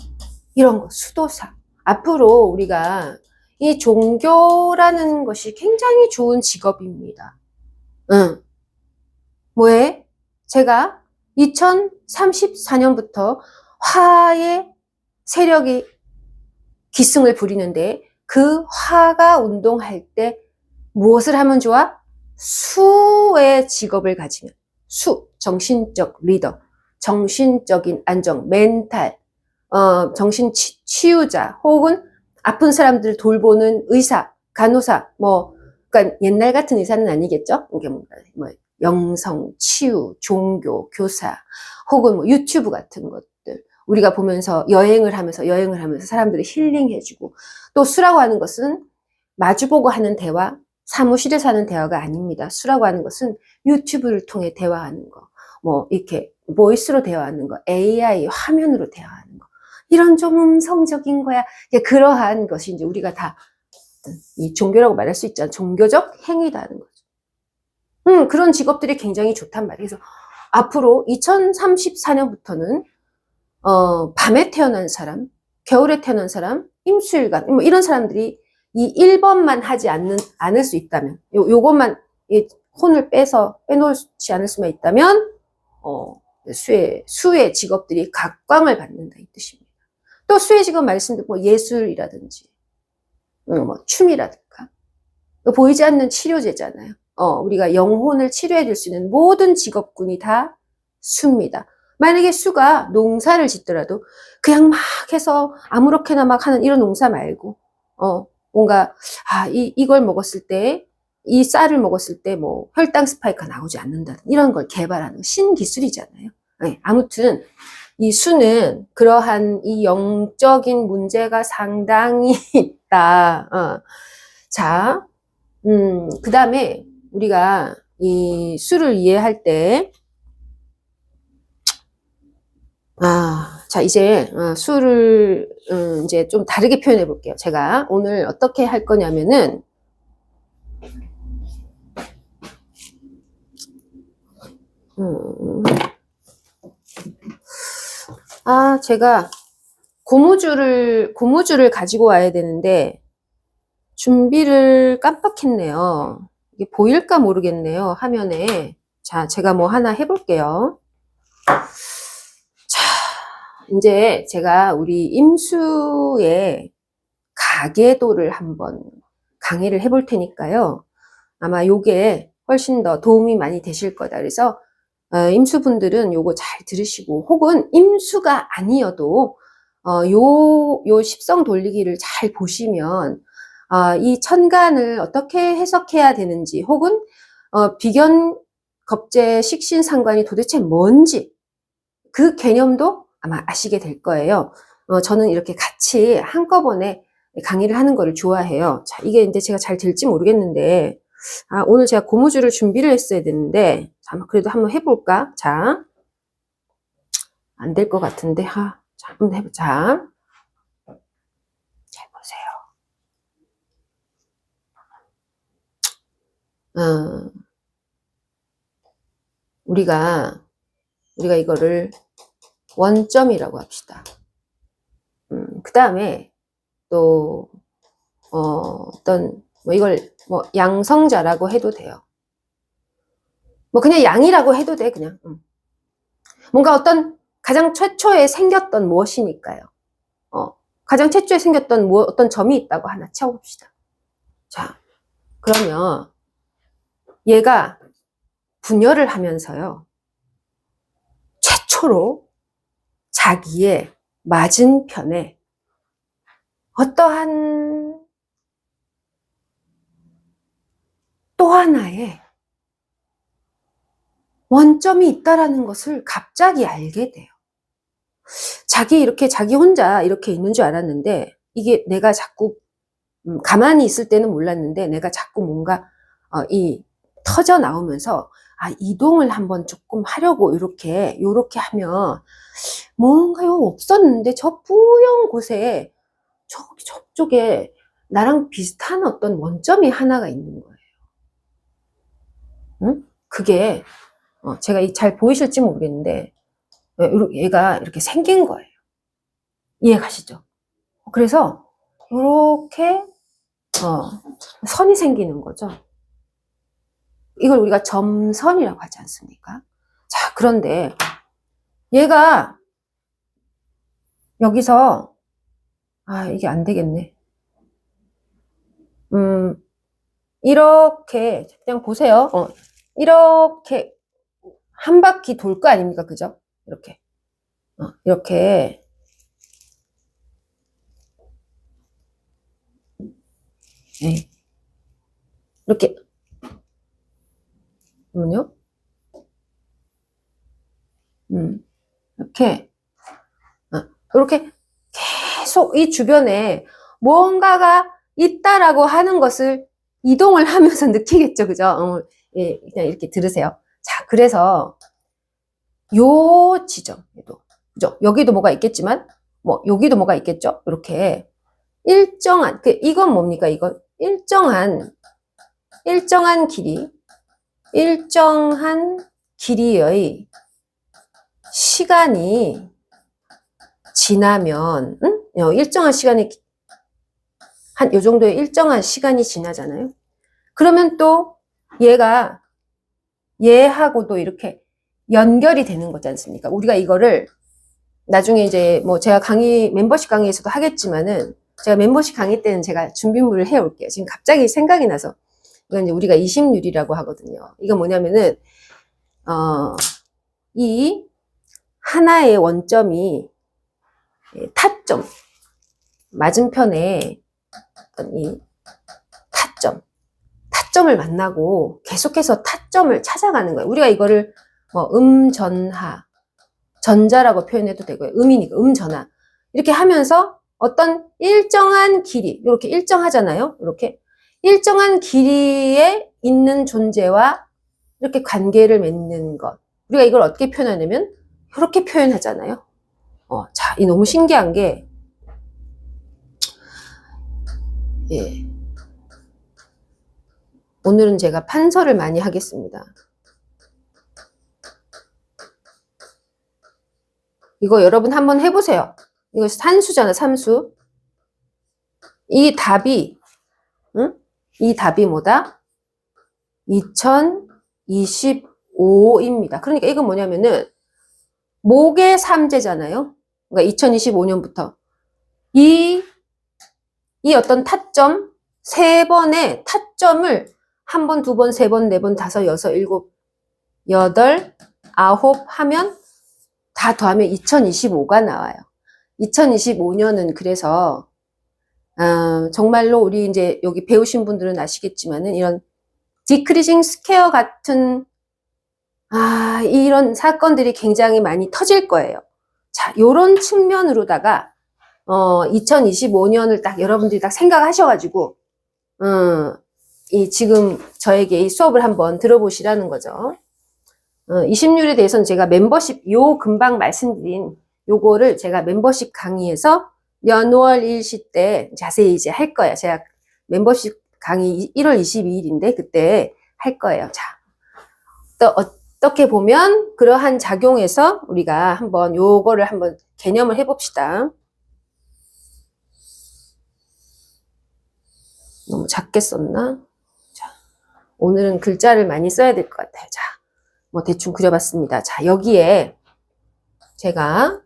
이런 거 수도사. 앞으로 우리가 이 종교라는 것이 굉장히 좋은 직업입니다. 뭐에? 제가 2034년부터 화의 세력이 기승을 부리는데 그 화가 운동할 때 무엇을 하면 좋아? 수의 직업을 가지면 정신적 리더, 정신적인 안정, 멘탈, 정신 치유자 혹은 아픈 사람들을 돌보는 의사, 간호사, 그러니까 옛날 같은 의사는 아니겠죠? 이게 뭐 영성, 치유, 종교, 교사, 혹은 뭐 유튜브 같은 것들. 우리가 보면서 여행을 하면서 사람들을 힐링해주고 또 수라고 하는 것은 마주보고 하는 대화, 사무실에서 하는 대화가 아닙니다. 수라고 하는 것은 유튜브를 통해 대화하는 거, 뭐 이렇게 보이스로 대화하는 거, AI 화면으로 대화하는 거, 이런 좀 음성적인 거야. 그러한 것이 이제 우리가 다 이 종교라고 말할 수 있잖아. 종교적 행위라는 거죠. 그런 직업들이 굉장히 좋단 말이에요. 그래서 앞으로 2034년부터는 밤에 태어난 사람, 겨울에 태어난 사람, 임수일간 뭐 이런 사람들이 이 1번만 하지 않을 수 있다면, 요것만 혼을 빼놓지 않을 수만 있다면 수의 직업들이 각광을 받는다 이 뜻입니다. 또 수의 직업 말씀도 뭐 예술이라든지 뭐 춤이라든가 보이지 않는 치료제잖아요. 우리가 영혼을 치료해 줄 수 있는 모든 직업군이 다 수입니다. 만약에 수가 농사를 짓더라도 그냥 막 해서 아무렇게나 막 하는 이런 농사 말고 뭔가 이걸 먹었을 때 이 쌀을 먹었을 때 뭐 혈당 스파이크가 나오지 않는다 이런 걸 개발하는 신기술이잖아요. 네, 아무튼 이 수는 그러한 이 영적인 문제가 상당히 있다. 자, 그 다음에 우리가 이 수를 이해할 때, 자, 이제 수를 이제 좀 다르게 표현해 볼게요. 제가 오늘 어떻게 할 거냐면은, 제가 고무줄을 가지고 와야 되는데, 준비를 깜빡했네요. 이게 보일까 모르겠네요, 화면에. 자, 제가 뭐 하나 해볼게요. 자, 이제 제가 우리 임수의 가계도를 한번 강의를 해볼 테니까요. 아마 요게 훨씬 더 도움이 많이 되실 거다. 그래서 임수분들은 요거 잘 들으시고, 혹은 임수가 아니어도 요 십성 돌리기를 잘 보시면 이 천간을 어떻게 해석해야 되는지, 혹은 비견 겁재 식신상관이 도대체 뭔지 그 개념도 아마 아시게 될 거예요. 저는 이렇게 같이 한꺼번에 강의를 하는 거를 좋아해요. 자, 이게 이제 제가 잘 될지 모르겠는데, 오늘 제가 고무줄을 준비를 했어야 되는데, 그래도 한번 해볼까? 자, 안 될 것 같은데, 자, 한번 해보자. 잘 보세요. 우리가 이거를 원점이라고 합시다. 그 다음에 또 어떤 뭐 이걸 뭐 양성자라고 해도 돼요. 뭐 그냥 양이라고 해도 돼 그냥. 뭔가 어떤 가장 최초에 생겼던 무엇이니까요. 가장 최초에 생겼던 어떤 점이 있다고 하나 쳐봅시다. 자, 그러면 얘가 분열을 하면서요. 최초로 자기의 맞은편에 어떠한 또 하나의 원점이 있다라는 것을 갑자기 알게 돼요. 자기 혼자 이렇게 있는 줄 알았는데, 이게 내가 자꾸 가만히 있을 때는 몰랐는데 내가 자꾸 뭔가 터져 나오면서 이동을 한번 조금 하려고 요렇게 하면 뭔가요 없었는데 저 뿌연 곳에 저쪽에 나랑 비슷한 어떤 원점이 하나가 있는 거예요. 응? 그게 제가 잘 보이실지 모르겠는데 얘가 이렇게 생긴 거예요. 이해 가시죠? 그래서 이렇게 선이 생기는 거죠. 이걸 우리가 점선이라고 하지 않습니까? 자, 그런데 얘가 여기서 이게 안 되겠네. 이렇게 그냥 보세요. 이렇게 한 바퀴 돌 거 아닙니까? 그죠? 이렇게 이렇게 네. 이렇게 보면요. 이렇게 계속 이 주변에 뭔가가 있다라고 하는 것을 이동을 하면서 느끼겠죠. 그죠? 예, 그냥 이렇게 들으세요. 자, 그래서 요 지점에도, 그죠? 여기도 뭐가 있겠지만, 뭐, 여기도 뭐가 있겠죠? 이렇게 일정한, 이건 뭡니까? 이건 일정한 길이의 시간이 지나면, 일정한 시간이, 한 요 정도의 일정한 시간이 지나잖아요. 그러면 또 얘하고도 이렇게 연결이 되는 거지 않습니까? 우리가 이거를 나중에 이제 뭐 제가 멤버십 강의에서도 하겠지만은 제가 멤버십 강의 때는 제가 준비물을 해 올게요. 지금 갑자기 생각이 나서. 이건 이제 우리가 이심률이라고 하거든요. 이건 뭐냐면은, 이 하나의 원점이 타점, 맞은편에 이 타점을 만나고 계속해서 타점을 찾아가는 거예요. 우리가 이거를 뭐 음전하, 전자라고 표현해도 되고요. 음이니까 음전하. 이렇게 하면서 어떤 일정한 길이, 이렇게 일정하잖아요. 이렇게 일정한 길이에 있는 존재와 이렇게 관계를 맺는 것. 우리가 이걸 어떻게 표현하냐면 이렇게 표현하잖아요. 자, 이 너무 신기한 게, 예. 오늘은 제가 판서를 많이 하겠습니다. 이거 여러분 한번 해보세요. 이거 산수잖아, 산수. 이 답이 뭐다? 2025입니다. 그러니까 이건 뭐냐면은, 목의 삼재잖아요. 그러니까 2025년부터. 이 어떤 타점, 세 번의 타점을 한 번, 두 번, 세 번, 네 번, 다섯, 여섯, 일곱, 여덟, 아홉 하면 다 더하면 2025가 나와요. 2025년은 그래서 정말로 우리 이제 여기 배우신 분들은 아시겠지만은 이런 디크리징 스퀘어 같은 이런 사건들이 굉장히 많이 터질 거예요. 자, 요런 측면으로다가 2025년을 딱 여러분들이 딱 생각하셔가지고 지금 저에게 이 수업을 한번 들어보시라는 거죠. 이심률에 대해서는 제가 멤버십 금방 말씀드린 요거를 제가 멤버십 강의에서 연월 일시 때 자세히 이제 할 거예요. 제가 멤버십 강의 1월 22일인데 그때 할 거예요. 자, 또 어떻게 보면 그러한 작용에서 우리가 한번 요거를 한번 개념을 해봅시다. 너무 작게 썼나? 자, 오늘은 글자를 많이 써야 될 것 같아요. 자, 뭐 대충 그려봤습니다. 자, 여기에 제가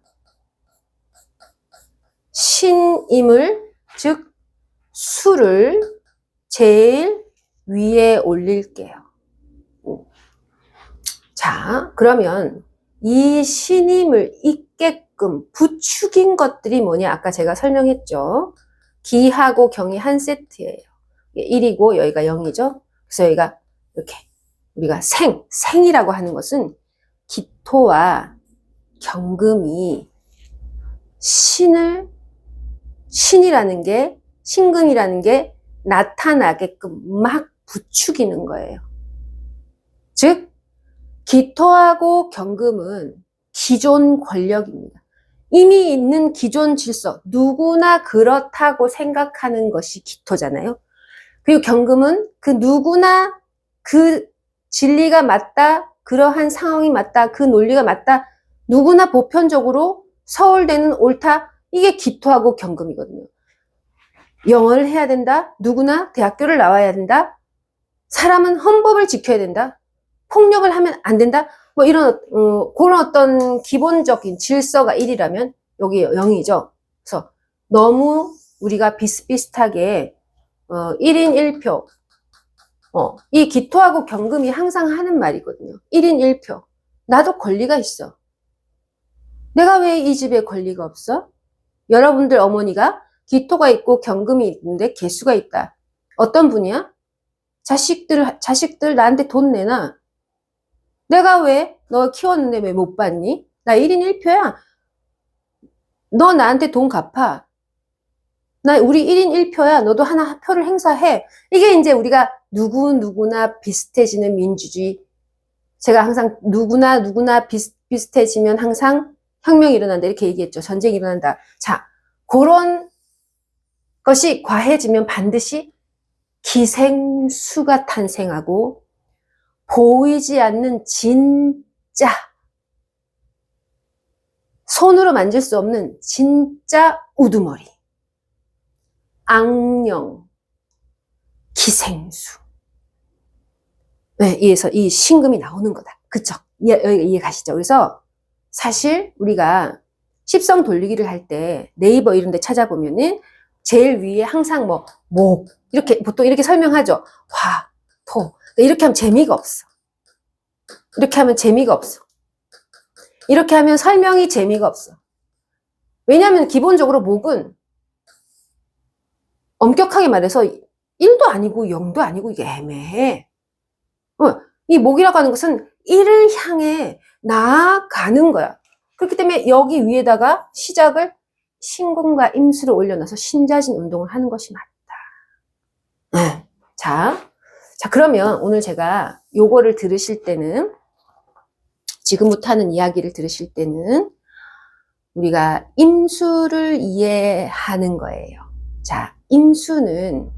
신임을, 즉 수를 제일 위에 올릴게요. 자, 그러면 이 신임을 잇게끔 부축인 것들이 뭐냐? 아까 제가 설명했죠. 기하고 경이 한 세트예요. 1이고 여기가 0이죠. 그래서 여기가 이렇게 우리가 생이라고 하는 것은 기토와 경금이 신금이라는 게 나타나게끔 막 부추기는 거예요. 즉, 기토하고 경금은 기존 권력입니다. 이미 있는 기존 질서, 누구나 그렇다고 생각하는 것이 기토잖아요. 그리고 경금은 그 누구나 그 진리가 맞다, 그러한 상황이 맞다, 그 논리가 맞다, 누구나 보편적으로 서울대는 옳다, 이게 기토하고 경금이거든요. 영어를 해야 된다, 누구나 대학교를 나와야 된다, 사람은 헌법을 지켜야 된다, 폭력을 하면 안 된다, 뭐 이런 그런 어떤 기본적인 질서가 1이라면 여기 0이죠. 그래서 너무 우리가 비슷비슷하게 1인 1표 이 기토하고 경금이 항상 하는 말이거든요. 1인 1표. 나도 권리가 있어. 내가 왜 이 집에 권리가 없어? 여러분들 어머니가 기토가 있고 경금이 있는데 개수가 있다. 어떤 분이야? 자식들 나한테 돈 내놔. 내가 왜 너 키웠는데 왜 못 받니? 나 1인 1표야. 너 나한테 돈 갚아. 우리 1인 1표야. 너도 하나 표를 행사해. 이게 이제 우리가 누구나 비슷해지는 민주주의. 제가 항상 누구나 비슷해지면 항상 혁명이 일어난다. 이렇게 얘기했죠. 전쟁이 일어난다. 자, 그런 것이 과해지면 반드시 기생수가 탄생하고 보이지 않는 진짜 손으로 만질 수 없는 진짜 우두머리, 악령, 기생수. 네, 이에서 이 신금이 나오는 거다. 그쵸? 이해 가시죠? 그래서 사실 우리가 십성 돌리기를 할 때 네이버 이런 데 찾아보면은 제일 위에 항상 목, 이렇게 보통 이렇게 설명하죠. 화, 토. 이렇게 하면 재미가 없어. 이렇게 하면 재미가 없어. 이렇게 하면 설명이 재미가 없어. 왜냐하면 기본적으로 목은 엄격하게 말해서 1도 아니고 0도 아니고 이게 애매해. 이 목이라고 하는 것은 1을 향해 나아가는 거야. 그렇기 때문에 여기 위에다가 시작을 신금과 임수를 올려놔서 신자진 운동을 하는 것이 맞다. 자, 그러면 오늘 제가 요거를 들으실 때는, 지금부터 하는 이야기를 들으실 때는 우리가 임수를 이해하는 거예요. 자, 임수는,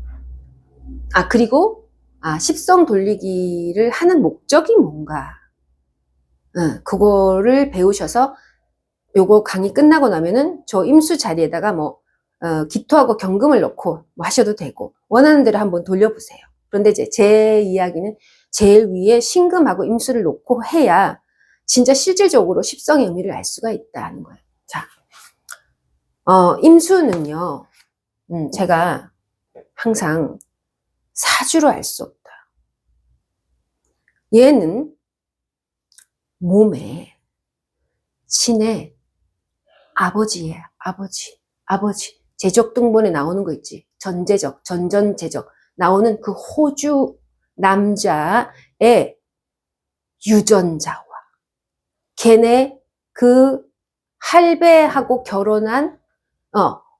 그리고, 십성 돌리기를 하는 목적이 뭔가. 그거를 배우셔서 요거 강의 끝나고 나면은 저 임수 자리에다가 기토하고 경금을 넣고 하셔도 되고, 원하는 대로 한번 돌려보세요. 그런데 이제 제 이야기는 제일 위에 신금하고 임수를 놓고 해야 진짜 실질적으로 십성의 의미를 알 수가 있다는 거예요. 자, 임수는요, 제가 항상 사주로 알 수 없다. 얘는 몸에 신의 아버지예요. 아버지. 제적등본에 나오는 거 있지. 전제적, 전전제적. 나오는 그 호주 남자의 유전자와 걔네 그 할배하고 결혼한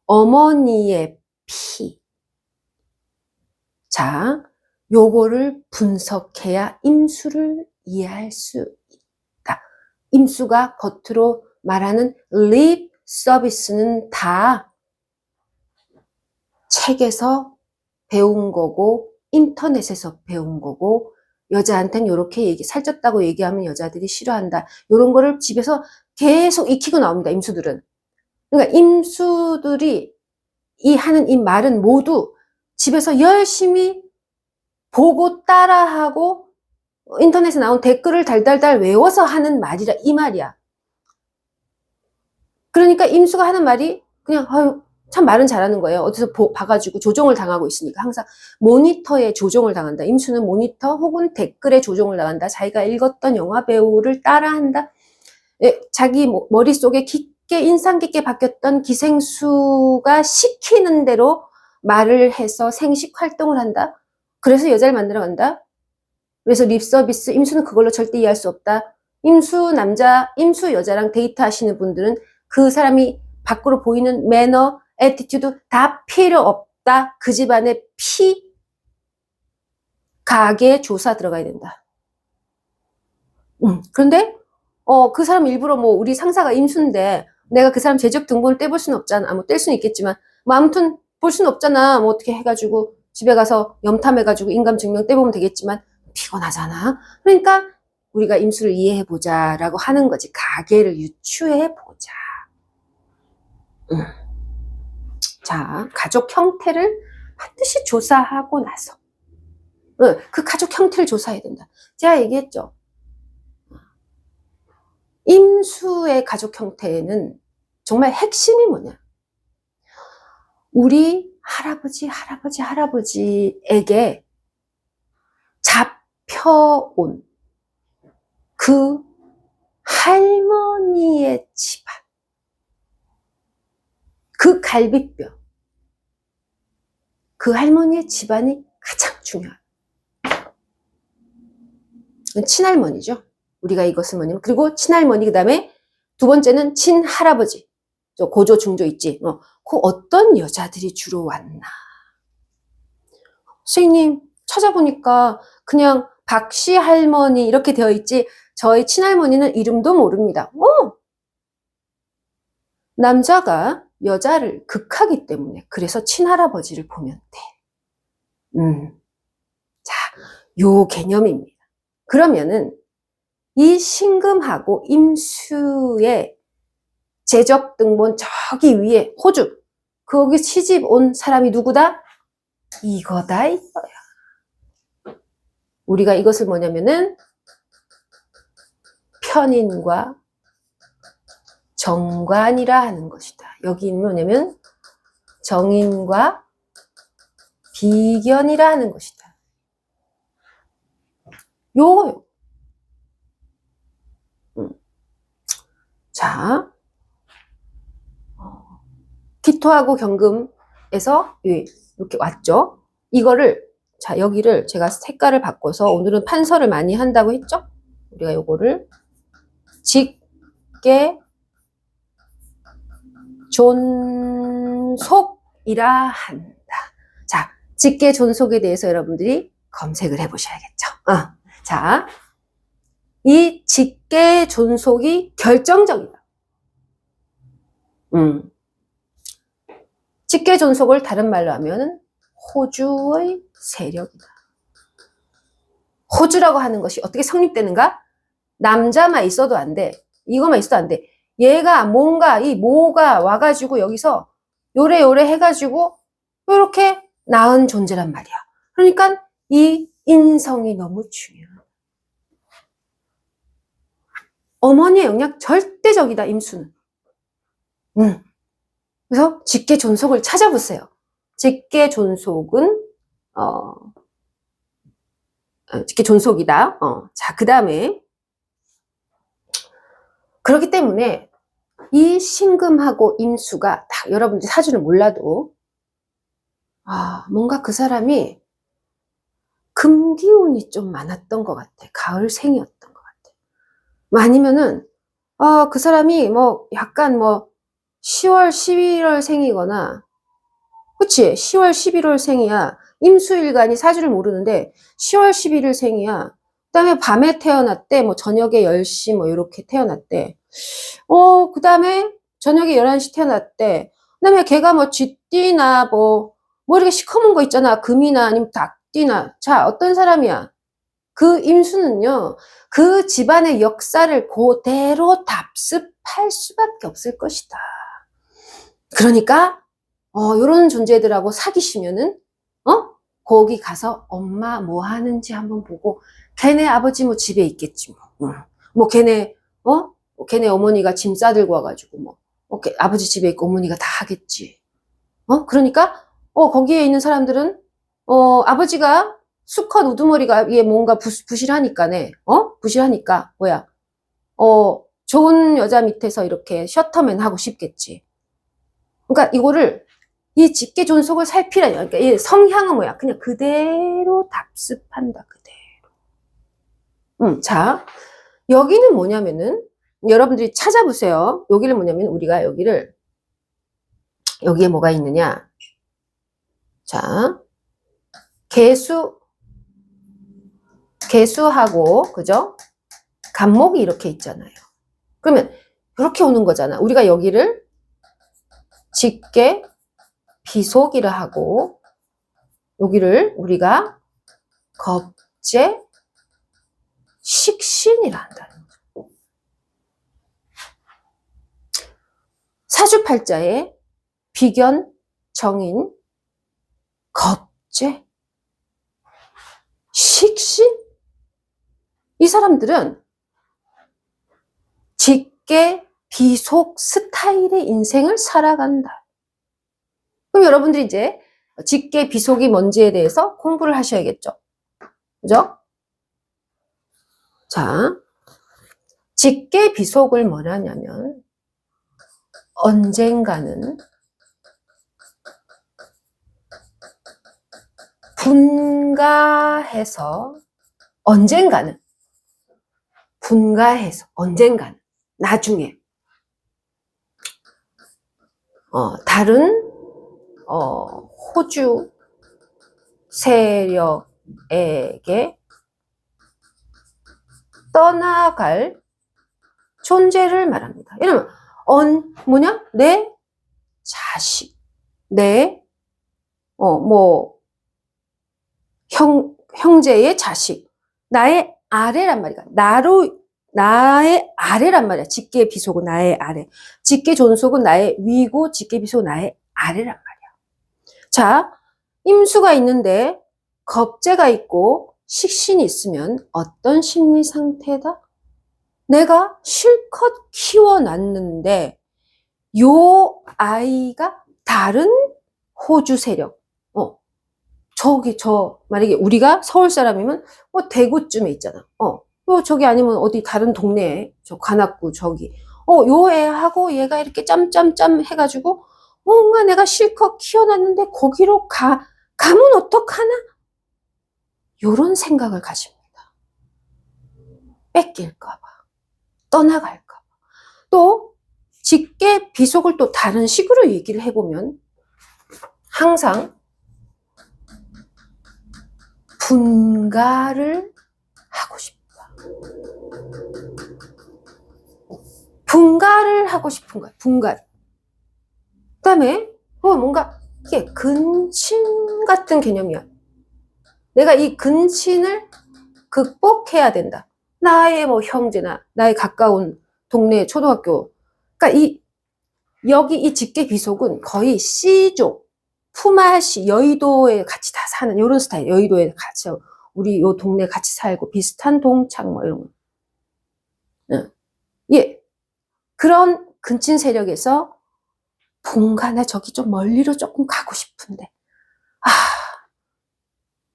어머니의 피. 자, 요거를 분석해야 임수를 이해할 수 있다. 임수가 겉으로 말하는 립 서비스는 다 책에서 배운 거고 인터넷에서 배운 거고, 여자한테는 이렇게 살쪘다고 얘기하면 여자들이 싫어한다. 이런 거를 집에서 계속 익히고 나옵니다. 임수들은. 그러니까 임수들이 하는 이 말은 모두 집에서 열심히 보고 따라하고 인터넷에 나온 댓글을 달달달 외워서 하는 말이라 이 말이야. 그러니까 임수가 하는 말이 그냥 참 말은 잘하는 거예요. 어디서 봐가지고 조종을 당하고 있으니까 항상 모니터에 조종을 당한다. 임수는 모니터 혹은 댓글에 조종을 당한다. 자기가 읽었던 영화 배우를 따라한다. 자기 머릿속에 깊게 인상 깊게 박혔던 기생수가 시키는 대로 말을 해서 생식 활동을 한다. 그래서 여자를 만나러 간다. 그래서 립서비스, 임수는 그걸로 절대 이해할 수 없다. 임수 여자랑 데이트 하시는 분들은 그 사람이 밖으로 보이는 매너, 애티튜드 다 필요 없다. 그 집안의 가계 조사 들어가야 된다. 그런데 그 사람 일부러 우리 상사가 임수인데 내가 그 사람 재적 등본을 떼볼 수는 없잖아. 뗄 수는 있겠지만 아무튼 볼 수는 없잖아. 어떻게 해가지고 집에 가서 염탐해가지고 인감증명 떼보면 되겠지만 피곤하잖아. 그러니까 우리가 임수를 이해해보자 라고 하는 거지. 가계를 유추해보자. 자, 가족 형태를 반드시 조사하고 나서 그 가족 형태를 조사해야 된다. 제가 얘기했죠. 임수의 가족 형태는 정말 핵심이 뭐냐. 우리 할아버지에게 잡혀온 그 할머니의 집안, 그 갈비뼈, 그 할머니의 집안이 가장 중요해요. 친할머니죠. 우리가 이것을 뭐냐면, 그리고 친할머니, 그 다음에 두 번째는 친할아버지. 저 고조, 중조 있지. 그 어떤 여자들이 주로 왔나. 선생님, 찾아보니까 그냥 박씨 할머니 이렇게 되어 있지, 저희 친할머니는 이름도 모릅니다. 남자가 여자를 극하기 때문에, 그래서 친할아버지를 보면 돼. 자, 요 개념입니다. 그러면은 이 신금하고 임수의 제적 등본 저기 위에 호주, 거기 시집 온 사람이 누구다? 이거다, 이거야. 우리가 이것을 뭐냐면은 편인과 정관이라 하는 것이다. 여기 뭐냐면 정인과 비견이라 하는 것이다. 요거요. 자, 기토하고 경금에서 이렇게 왔죠. 이거를, 자, 여기를 제가 색깔을 바꿔서, 오늘은 판서를 많이 한다고 했죠. 우리가 요거를 직계 존속이라 한다. 자, 직계 존속에 대해서 여러분들이 검색을 해보셔야겠죠. 자, 이 직계 존속이 결정적이다. 직계 존속을 다른 말로 하면 호주의 세력이다. 호주라고 하는 것이 어떻게 성립되는가? 남자만 있어도 안 돼. 이것만 있어도 안 돼. 얘가 뭔가, 이 모가 와가지고 여기서 요래요래 해가지고 이렇게 낳은 존재란 말이야. 그러니까 이 인성이 너무 중요해. 어머니의 영향 절대적이다, 임수는. 그래서 직계 존속을 찾아보세요. 직계 존속은 직계 존속이다. 자, 그 다음에 그렇기 때문에 이 신금하고 임수가 다 여러분들이 사주를 몰라도 뭔가 그 사람이 금기운이 좀 많았던 것 같아. 가을생이었던 것 같아. 아니면은 그 사람이 뭐 약간 뭐 10월, 11월 생이거나, 그치? 10월, 11월 생이야. 임수일간이 사주를 모르는데 10월, 11일 생이야. 그 다음에 밤에 태어났대. 뭐 저녁에 10시 뭐 이렇게 태어났대. 그 다음에 저녁에 11시 태어났대. 그 다음에 걔가 뭐 쥐띠나 뭐 이렇게 시커먼 거 있잖아. 금이나 아니면 닭띠나. 자, 어떤 사람이야? 그 임수는요, 그 집안의 역사를 그대로 답습할 수밖에 없을 것이다. 그러니까 요런 존재들하고 사귀시면은 거기 가서 엄마 뭐 하는지 한번 보고, 걔네 아버지 뭐 집에 있겠지 뭐. 뭐 걔네 걔네 어머니가 짐 싸들고 와가지고 뭐 아버지 집에 있고 어머니가 다 하겠지. 그러니까 거기에 있는 사람들은 아버지가 수컷 우두머리가 얘 뭔가 부실하니까네. 부실하니까 뭐야? 좋은 여자 밑에서 이렇게 셔터맨 하고 싶겠지. 그러니까 이거를, 이 직계 존속을 살피라니. 그러니까 이 성향은 뭐야? 그냥 그대로 답습한다, 그대로. 자, 여기는 뭐냐면은, 여러분들이 찾아보세요. 여기를 뭐냐면, 우리가 여기에 뭐가 있느냐. 자, 개수하고, 그죠? 간목이 이렇게 있잖아요. 그러면, 이렇게 오는 거잖아. 우리가 여기를 직계 비속이라 하고, 여기를 우리가 겁재 식신이라 한다는 거죠. 사주팔자에 비견, 정인, 겁재, 식신? 이 사람들은 직계 비속 스타일의 인생을 살아간다. 그럼 여러분들이 이제 직계 비속이 뭔지에 대해서 공부를 하셔야겠죠. 그죠? 자, 직계 비속을 뭐냐면 언젠가는 분가해서, 언젠가는 나중에 다른 호주 세력에게 떠나갈 존재를 말합니다. 이러면 뭐냐? 내 자식, 내 형제의 자식, 나의 아래란 말이야. 나의 아래란 말이야. 직계 비속은 나의 아래. 직계 존속은 나의 위고, 직계 비속은 나의 아래란 말이야. 자, 임수가 있는데 겁재가 있고 식신이 있으면 어떤 심리 상태다? 내가 실컷 키워놨는데 요 아이가 다른 호주 세력, 만약에 우리가 서울 사람이면 대구쯤에 있잖아. 저기 아니면 어디 다른 동네에 관악구 저기 요 애하고 얘가 이렇게 짬짬짬 해가지고 뭔가 내가 실컷 키워놨는데 거기로 가면 어떡하나? 요런 생각을 가집니다. 뺏길까봐, 떠나갈까봐. 또 직계 비속을 또 다른 식으로 얘기를 해보면 항상 분가를 하고 싶다. 분가를 하고 싶은 거야. 분가를. 그 다음에 뭔가 이게 근친 같은 개념이야. 내가 이 근친을 극복해야 된다. 나의 형제나 나의 가까운 동네 초등학교. 그러니까 여기 이 직계 비속은 거의 C족, 품앗이, 여의도에 같이 다 사는 이런 스타일. 여의도에 같이 우리 요 동네 같이 살고 비슷한 동창 이런 거. 예. 그런 근친 세력에서 나 저기 좀 멀리로 조금 가고 싶은데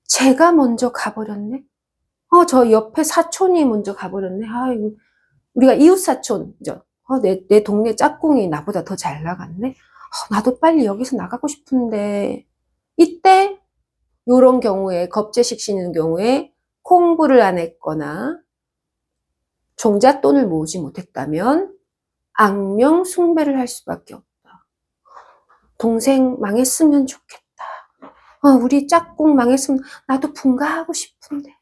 제가 먼저 가버렸네. 저 옆에 사촌이 먼저 가버렸네. 아이고, 우리가 이웃 사촌이죠. 내 동네 짝꿍이 나보다 더 잘 나갔네. 나도 빨리 여기서 나가고 싶은데. 이때 요런 경우에 겁재식신인 경우에 공부를 안 했거나 종잣돈을 모으지 못했다면 악명 숭배를 할 수밖에 없다. 동생 망했으면 좋겠다. 우리 짝꿍 망했으면 나도 분가하고 싶은데.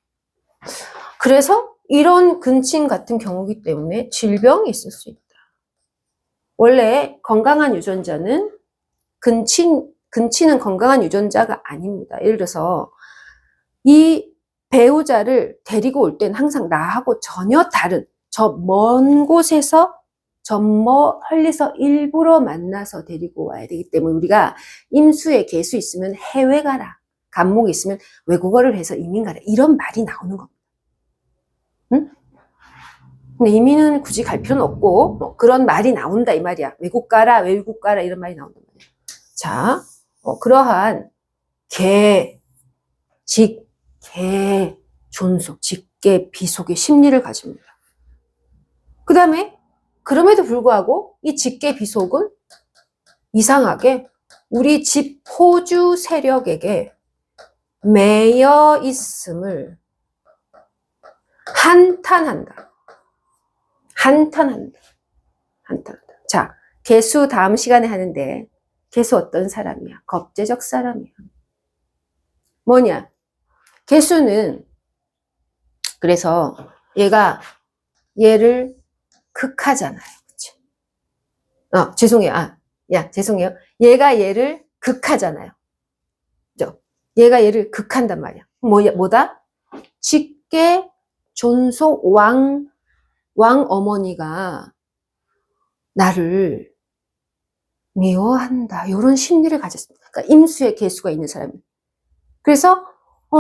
그래서 이런 근친 같은 경우이기 때문에 질병이 있을 수 있다. 원래 건강한 유전자는 근친은 건강한 유전자가 아닙니다. 예를 들어서 이 배우자를 데리고 올 땐 항상 나하고 전혀 다른 저 먼 곳에서 저 멀리서 일부러 만나서 데리고 와야 되기 때문에 우리가 임수에 개수 있으면 해외 가라. 간목이 있으면 외국어를 해서 이민 가라. 이런 말이 나오는 겁니다. 응? 근데 이민은 굳이 갈 필요는 없고 그런 말이 나온다 이 말이야. 외국 가라 이런 말이 나온단 말이야. 자, 그러한 직계 존속, 직계 비속의 심리를 가집니다. 그 다음에 그럼에도 불구하고 이 직계 비속은 이상하게 우리 집 호주 세력에게 매여 있음을 한탄한다. 자, 개수 다음 시간에 하는데 개수 어떤 사람이야? 겁재적 사람이야. 뭐냐? 개수는 그래서 얘를 극하잖아요. 그렇죠? 죄송해요. 죄송해요. 얘가 얘를 극하잖아요. 그죠? 얘가 얘를 극한단 말이야. 뭐다? 직계 존속 왕 어머니가 나를 미워한다. 이런 심리를 가졌습니다. 그러니까 임수의 개수가 있는 사람이. 그래서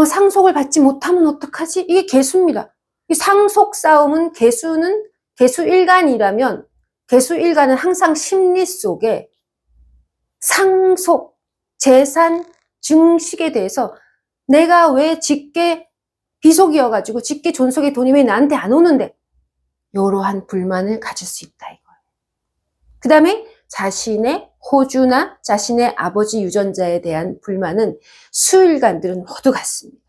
상속을 받지 못하면 어떡하지? 이게 개수입니다. 이 상속 싸움은 개수일간이라면 개수일간은 항상 심리 속에 상속, 재산, 증식에 대해서 내가 왜 직계 비속이어가지고 직계 존속의 돈이 왜 나한테 안 오는데 이러한 불만을 가질 수 있다 이거예요. 그 다음에 자신의 호주나 자신의 아버지 유전자에 대한 불만은 수일간들은 모두 같습니다.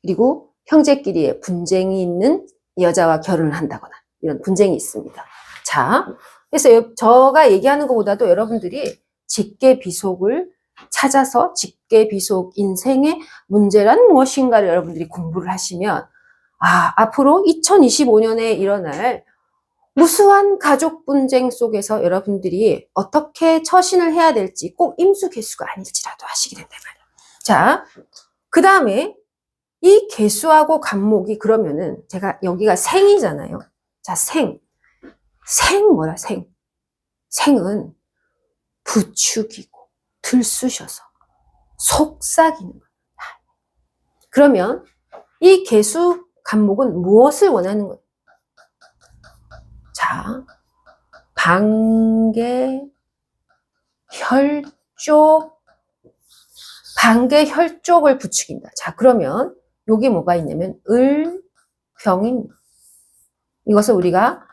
그리고 형제끼리의 분쟁이 있는 여자와 결혼을 한다거나 이런 분쟁이 있습니다. 자, 그래서 저가 얘기하는 것보다도 여러분들이 직계비속을 찾아서 직계비속 인생의 문제란 무엇인가를 여러분들이 공부를 하시면 앞으로 2025년에 일어날 무수한 가족 분쟁 속에서 여러분들이 어떻게 처신을 해야 될지 꼭 임수개수가 아닐지라도 아시게 된단 말이에요. 자, 그 다음에 이 개수하고 간목이 그러면은 제가 여기가 생이잖아요. 자, 생 뭐라 생? 생은 부축이고 들쑤셔서 속삭이는 거예요. 그러면 이 개수 간목은 무엇을 원하는 거예요? 자, 반개, 혈족을 부추긴다. 자, 그러면 여기 뭐가 있냐면 을병입니다. 이것을 우리가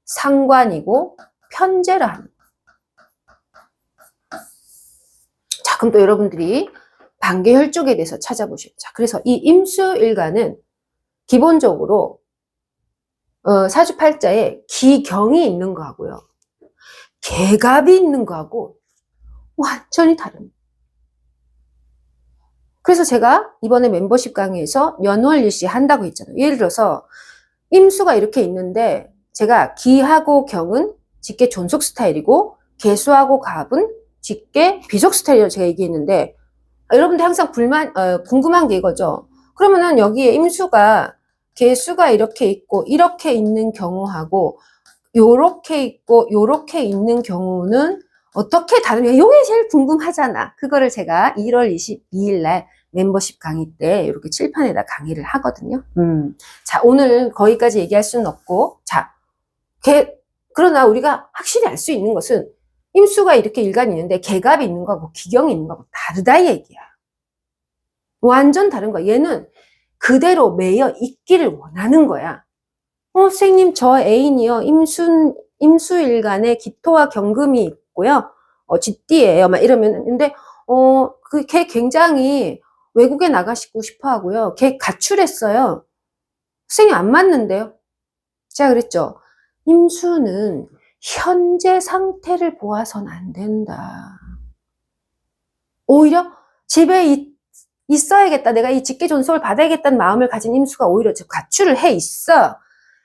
상관이고 편제라 합니다. 자, 그럼 또 여러분들이 반개혈족에 대해서 찾아보시죠. 자, 그래서 이 임수일간은 기본적으로 사주팔자에 기경이 있는 거하고요, 개갑이 있는 거하고 완전히 다릅니다. 그래서 제가 이번에 멤버십 강의에서 연월일시 한다고 했잖아요. 예를 들어서 임수가 이렇게 있는데 제가 기하고 경은 직계 존속 스타일이고 개수하고 갑은 직계 비속 스타일이라고 제가 얘기했는데, 여러분들 항상 궁금한 게 이거죠. 그러면은 여기에 임수가 개수가 이렇게 있고 이렇게 있는 경우하고 요렇게 있고 요렇게 있는 경우는 어떻게 다르냐, 요게 제일 궁금하잖아. 그거를 제가 1월 22일 날 멤버십 강의 때 이렇게 칠판에다 강의를 하거든요. 자, 오늘 거기까지 얘기할 수는 없고, 자, 그러나 우리가 확실히 알 수 있는 것은 임수가 이렇게 일간이 있는데 개갑이 있는 거하고 기경이 있는 거하고 다르다 이 얘기야. 완전 다른 거야. 얘는 그대로 매여 있기를 원하는 거야. 선생님, 저 애인이요, 임수일간에 기토와 경금이 있고요, 쥐띠예요, 막 이러면. 근데 걔 굉장히 외국에 나가시고 싶어 하고요, 걔 가출했어요. 선생님 안 맞는데요? 제가 그랬죠. 임수는 현재 상태를 보아서는 안 된다. 오히려 집에 있어야겠다, 내가 이 직계 존속을 받아야겠다는 마음을 가진 임수가 오히려 가출을 해 있어.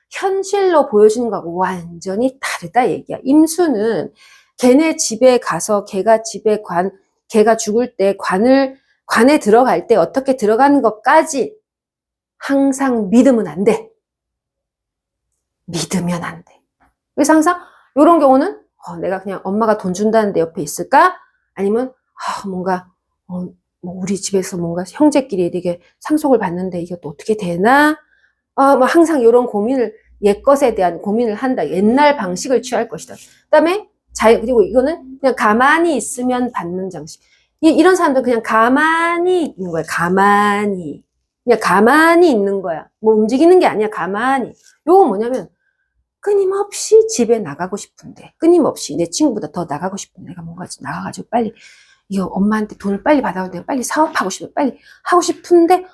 현실로 보여주는 거하고 완전히 다르다 얘기야. 임수는 걔네 집에 가서 걔가 죽을 때 관에 들어갈 때 어떻게 들어가는 것까지 항상 믿으면 안 돼. 믿으면 안 돼. 그래서 항상 이런 경우는 내가 그냥 엄마가 돈 준다는데 옆에 있을까? 아니면 뭔가 뭐 우리 집에서 뭔가 형제끼리 되게 상속을 받는데 이게 또 어떻게 되나? 뭐 항상 이런 고민을, 옛것에 대한 고민을 한다. 옛날 방식을 취할 것이다. 그다음에 그리고 이거는 그냥 가만히 있으면 받는 장식. 이런 사람들 그냥 가만히 있는 거야. 그냥 가만히 있는 거야. 뭐 움직이는 게 아니야. 가만히. 요거 뭐냐면 끊임없이 집에 나가고 싶은데, 끊임없이 내 친구보다 더 나가고 싶은데, 내가 뭔가 나가가지고 빨리 이거 엄마한테 돈을 빨리 받아서 내가 빨리 사업하고 싶어, 빨리 하고 싶은데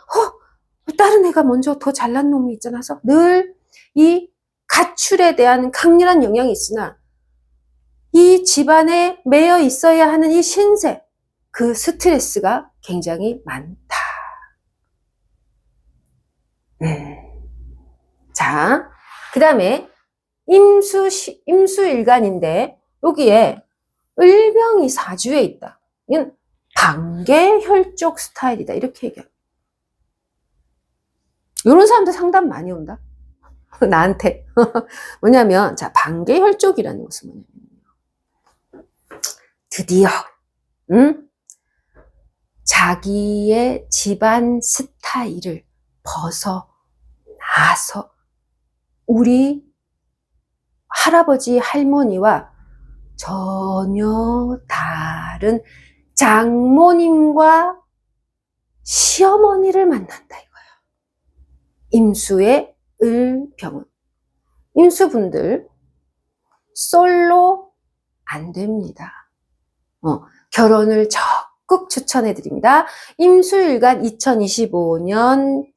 다른 애가 먼저 더 잘난 놈이 있잖아. 서 늘 이 가출에 대한 강렬한 영향이 있으나 이 집안에 매여 있어야 하는 이 신세, 그 스트레스가 굉장히 많다. 자, 그 다음에 임수일간인데 여기에 을병이 사주에 있다. 이건 반개혈족 스타일이다. 이렇게 얘기합니다. 이런 사람들 상담 많이 온다. 나한테. 뭐냐면, 자, 반개혈족이라는 것은 뭐냐면, 드디어, 자기의 집안 스타일을 벗어나서 우리 할아버지, 할머니와 전혀 다른 장모님과 시어머니를 만난다 이거야. 임수의 을병은. 임수분들 솔로 안 됩니다. 결혼을 적극 추천해 드립니다. 임수일간 2025년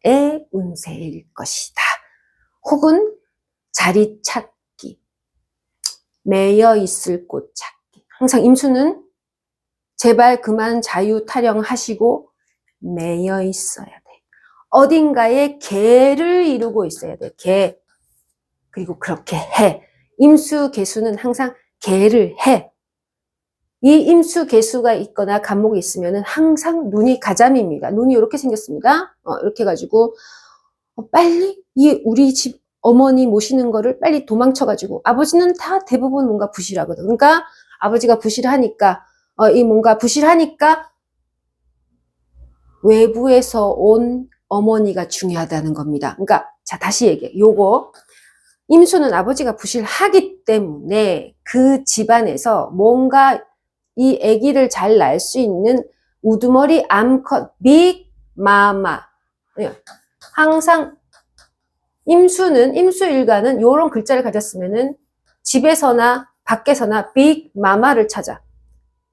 짝짓기의 운세일 것이다. 혹은 자리 찾기 매여 있을 곳 찾기. 항상 임수는 제발 그만 자유 타령하시고 매여 있어야 돼. 어딘가에 개를 이루고 있어야 돼. 개. 그리고 그렇게 해. 임수 개수는 항상 개를 해. 이 임수 개수가 있거나 간목이 있으면은 항상 눈이 가자미입니다. 눈이 이렇게 생겼습니다. 이렇게 해가지고 빨리 이 우리 집 어머니 모시는 거를 빨리 도망쳐가지고 아버지는 다 대부분 뭔가 부실하거든. 그러니까 아버지가 부실하니까 이 뭔가 부실하니까 외부에서 온 어머니가 중요하다는 겁니다. 그러니까 자 다시 얘기해. 요거 임수는 아버지가 부실하기 때문에 그 집안에서 뭔가 이 아기를 잘 낳을 수 있는 우두머리 암컷 빅 마마 항상 임수는 임수일간은 요런 글자를 가졌으면은 집에서나 밖에서나 빅 마마를 찾아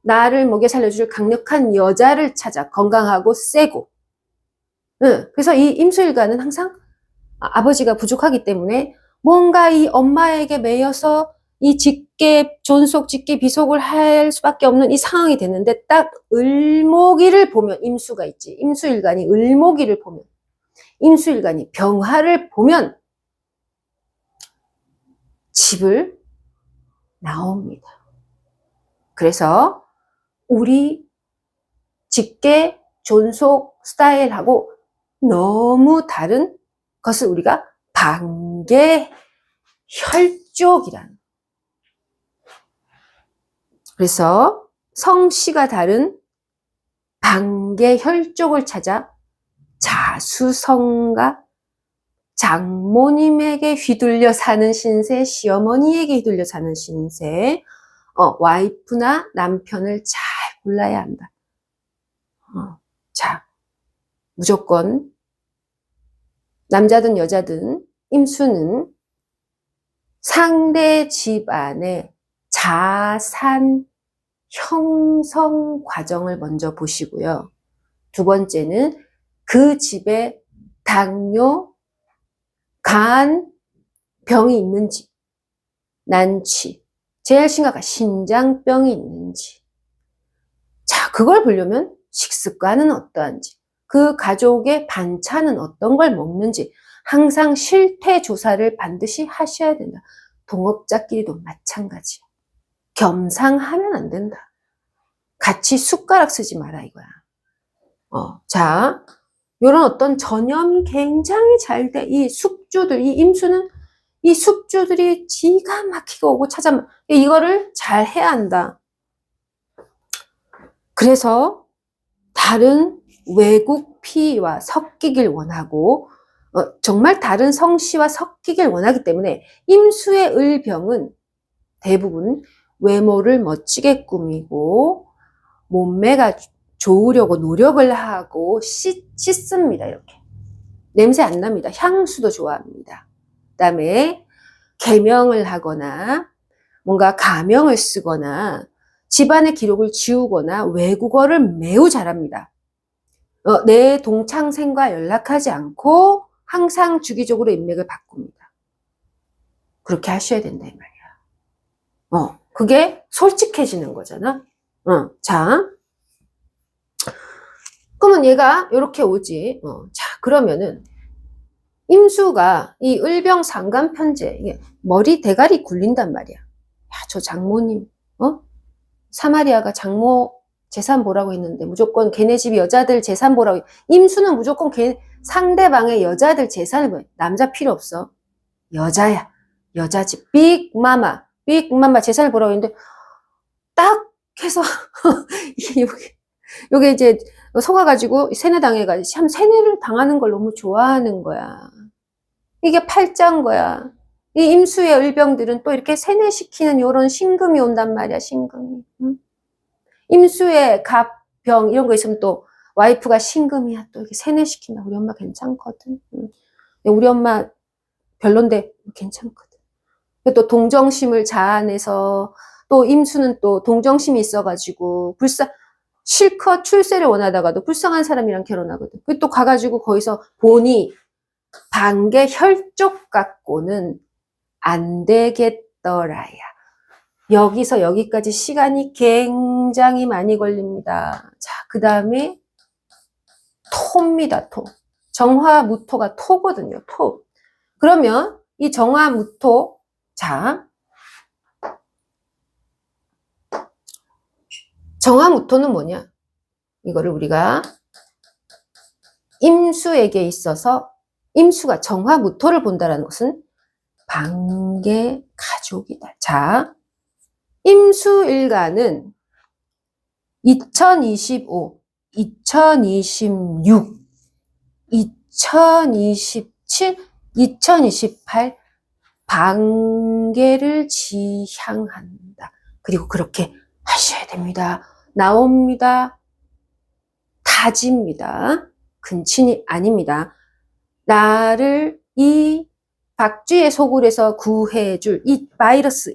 나를 먹여 살려줄 강력한 여자를 찾아 건강하고 세고 그래서 이 임수일간은 항상 아버지가 부족하기 때문에 뭔가 이 엄마에게 매여서 이 직계, 존속, 직계, 비속을 할 수밖에 없는 이 상황이 됐는데 딱 을목이를 보면 임수가 있지. 임수일간이 을목이를 보면 임수일간이 병화를 보면 집을 나옵니다. 그래서 우리 직계, 존속 스타일하고 너무 다른 것을 우리가 반계혈족이라는. 그래서 성씨가 다른 반계혈족을 찾아 자수성가 장모님에게 휘둘려 사는 신세, 시어머니에게 휘둘려 사는 신세, 와이프나 남편을 잘 골라야 한다. 자, 무조건 남자든 여자든 임수는 상대 집안의 자산 형성 과정을 먼저 보시고요. 두 번째는 그 집에 당뇨, 간, 병이 있는지, 난치, 제일 심각한 신장병이 있는지. 자, 그걸 보려면 식습관은 어떠한지, 그 가족의 반찬은 어떤 걸 먹는지 항상 실태 조사를 반드시 하셔야 된다. 동업자끼리도 마찬가지야. 겸상하면 안 된다. 같이 숟가락 쓰지 마라 이거야. 자, 요런 어떤 전염이 굉장히 잘 돼. 이 숙주들, 이 임수는 이 숙주들이 기가 막히게 오고 찾아, 이거를 잘 해야 한다. 그래서 다른 외국 피와 섞이길 원하고, 정말 다른 성씨와 섞이길 원하기 때문에 임수의 을병은 대부분 외모를 멋지게 꾸미고 몸매가 좋으려고 노력을 하고 씻습니다. 이렇게 냄새 안 납니다. 향수도 좋아합니다. 그다음에 개명을 하거나 뭔가 가명을 쓰거나 집안의 기록을 지우거나 외국어를 매우 잘합니다. 내 동창생과 연락하지 않고 항상 주기적으로 인맥을 바꿉니다. 그렇게 하셔야 된다 이 말이야. 그게 솔직해지는 거잖아. 자, 그러면 얘가 이렇게 오지. 자, 그러면은 임수가 이 을병 상간편제 이게 머리 대가리 굴린단 말이야. 야, 저 장모님, 사마리아가 장모 재산 보라고 했는데 무조건 걔네 집 여자들 재산 보라고. 임수는 무조건 상대방의 여자들 재산을 보여. 남자 필요 없어. 여자야. 여자 집 빅마마 재산을 보라고 했는데 딱 해서 요게 이제 속아가지고 세뇌당해가지고 참 세뇌를 당하는 걸 너무 좋아하는 거야. 이게 팔자인 거야. 이 임수의 을병들은 또 이렇게 세뇌시키는 요런 신금이 온단 말이야. 신금이. 임수의 갑병 이런 거 있으면 또 와이프가 신금이야. 또 이렇게 세뇌시킨다. 우리 엄마 괜찮거든. 우리 엄마 별론데 괜찮거든. 또 동정심을 자아내서 또 임수는 또 동정심이 있어가지고 실컷 출세를 원하다가도 불쌍한 사람이랑 결혼하거든. 또 가가지고 거기서 보니 반계 혈족 갖고는 안 되겠더라야. 여기서 여기까지 시간이 굉장히 많이 걸립니다. 자, 그 다음에 토입니다. 토. 정화무토가 토거든요. 토. 그러면 이 정화무토, 자, 정화무토는 뭐냐? 이거를 우리가 임수에게 있어서 임수가 정화무토를 본다라는 것은 반개 가족이다. 자, 임수일간은 2025, 2026, 2027, 2028 반개를 지향한다. 그리고 그렇게 하셔야 됩니다. 나옵니다. 다집니다. 근친이 아닙니다. 나를 이 박쥐의 소굴에서 구해줄 이 바이러스,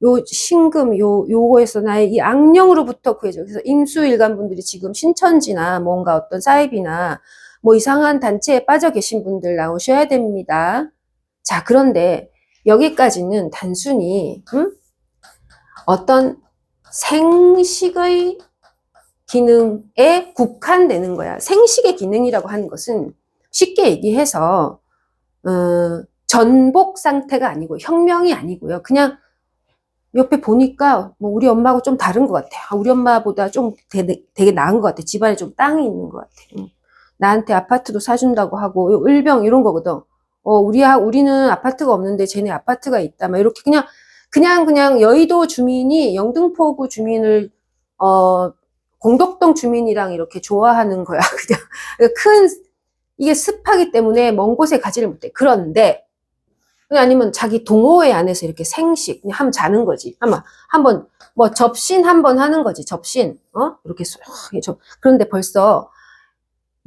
요 신금, 요거에서 나의 이 악령으로부터 구해줘. 그래서 임수일간 분들이 지금 신천지나 뭔가 어떤 사이비나 뭐 이상한 단체에 빠져 계신 분들 나오셔야 됩니다. 자, 그런데 여기까지는 단순히, 어떤 생식의 기능에 국한되는 거야. 생식의 기능이라고 하는 것은 쉽게 얘기해서, 전복 상태가 아니고, 혁명이 아니고요. 그냥 옆에 보니까 뭐 우리 엄마하고 좀 다른 것 같아. 우리 엄마보다 좀 되게 나은 것 같아. 집안에 좀 땅이 있는 것 같아. 나한테 아파트도 사준다고 하고, 을병 이런 거거든. 우리는 아파트가 없는데 쟤네 아파트가 있다. 막 이렇게 그냥 여의도 주민이 영등포구 주민을, 공덕동 주민이랑 이렇게 좋아하는 거야. 그냥 이게 습하기 때문에 먼 곳에 가지를 못해. 그런데, 아니면 자기 동호회 안에서 이렇게 생식, 그냥 한번 자는 거지. 한번, 뭐 접신 한번 하는 거지. 접신, 이렇게 그런데 벌써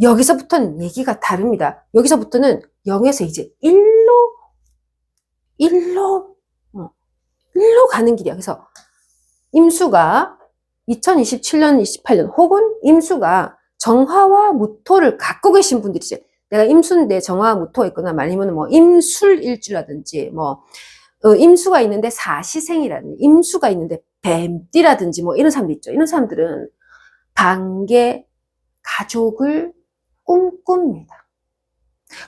여기서부터는 얘기가 다릅니다. 여기서부터는 0에서 이제 1로 가는 길이야. 그래서 임수가 2027년, 28년 혹은 임수가 정화와 무토를 갖고 계신 분들이죠. 내가 임수인데 정화와 무토가 있거나 아니면 뭐 임술일주라든지 임수가 있는데 사시생이라든지 임수가 있는데 뱀띠라든지 뭐 이런 사람들 있죠. 이런 사람들은 반개 가족을 꿈꿉니다.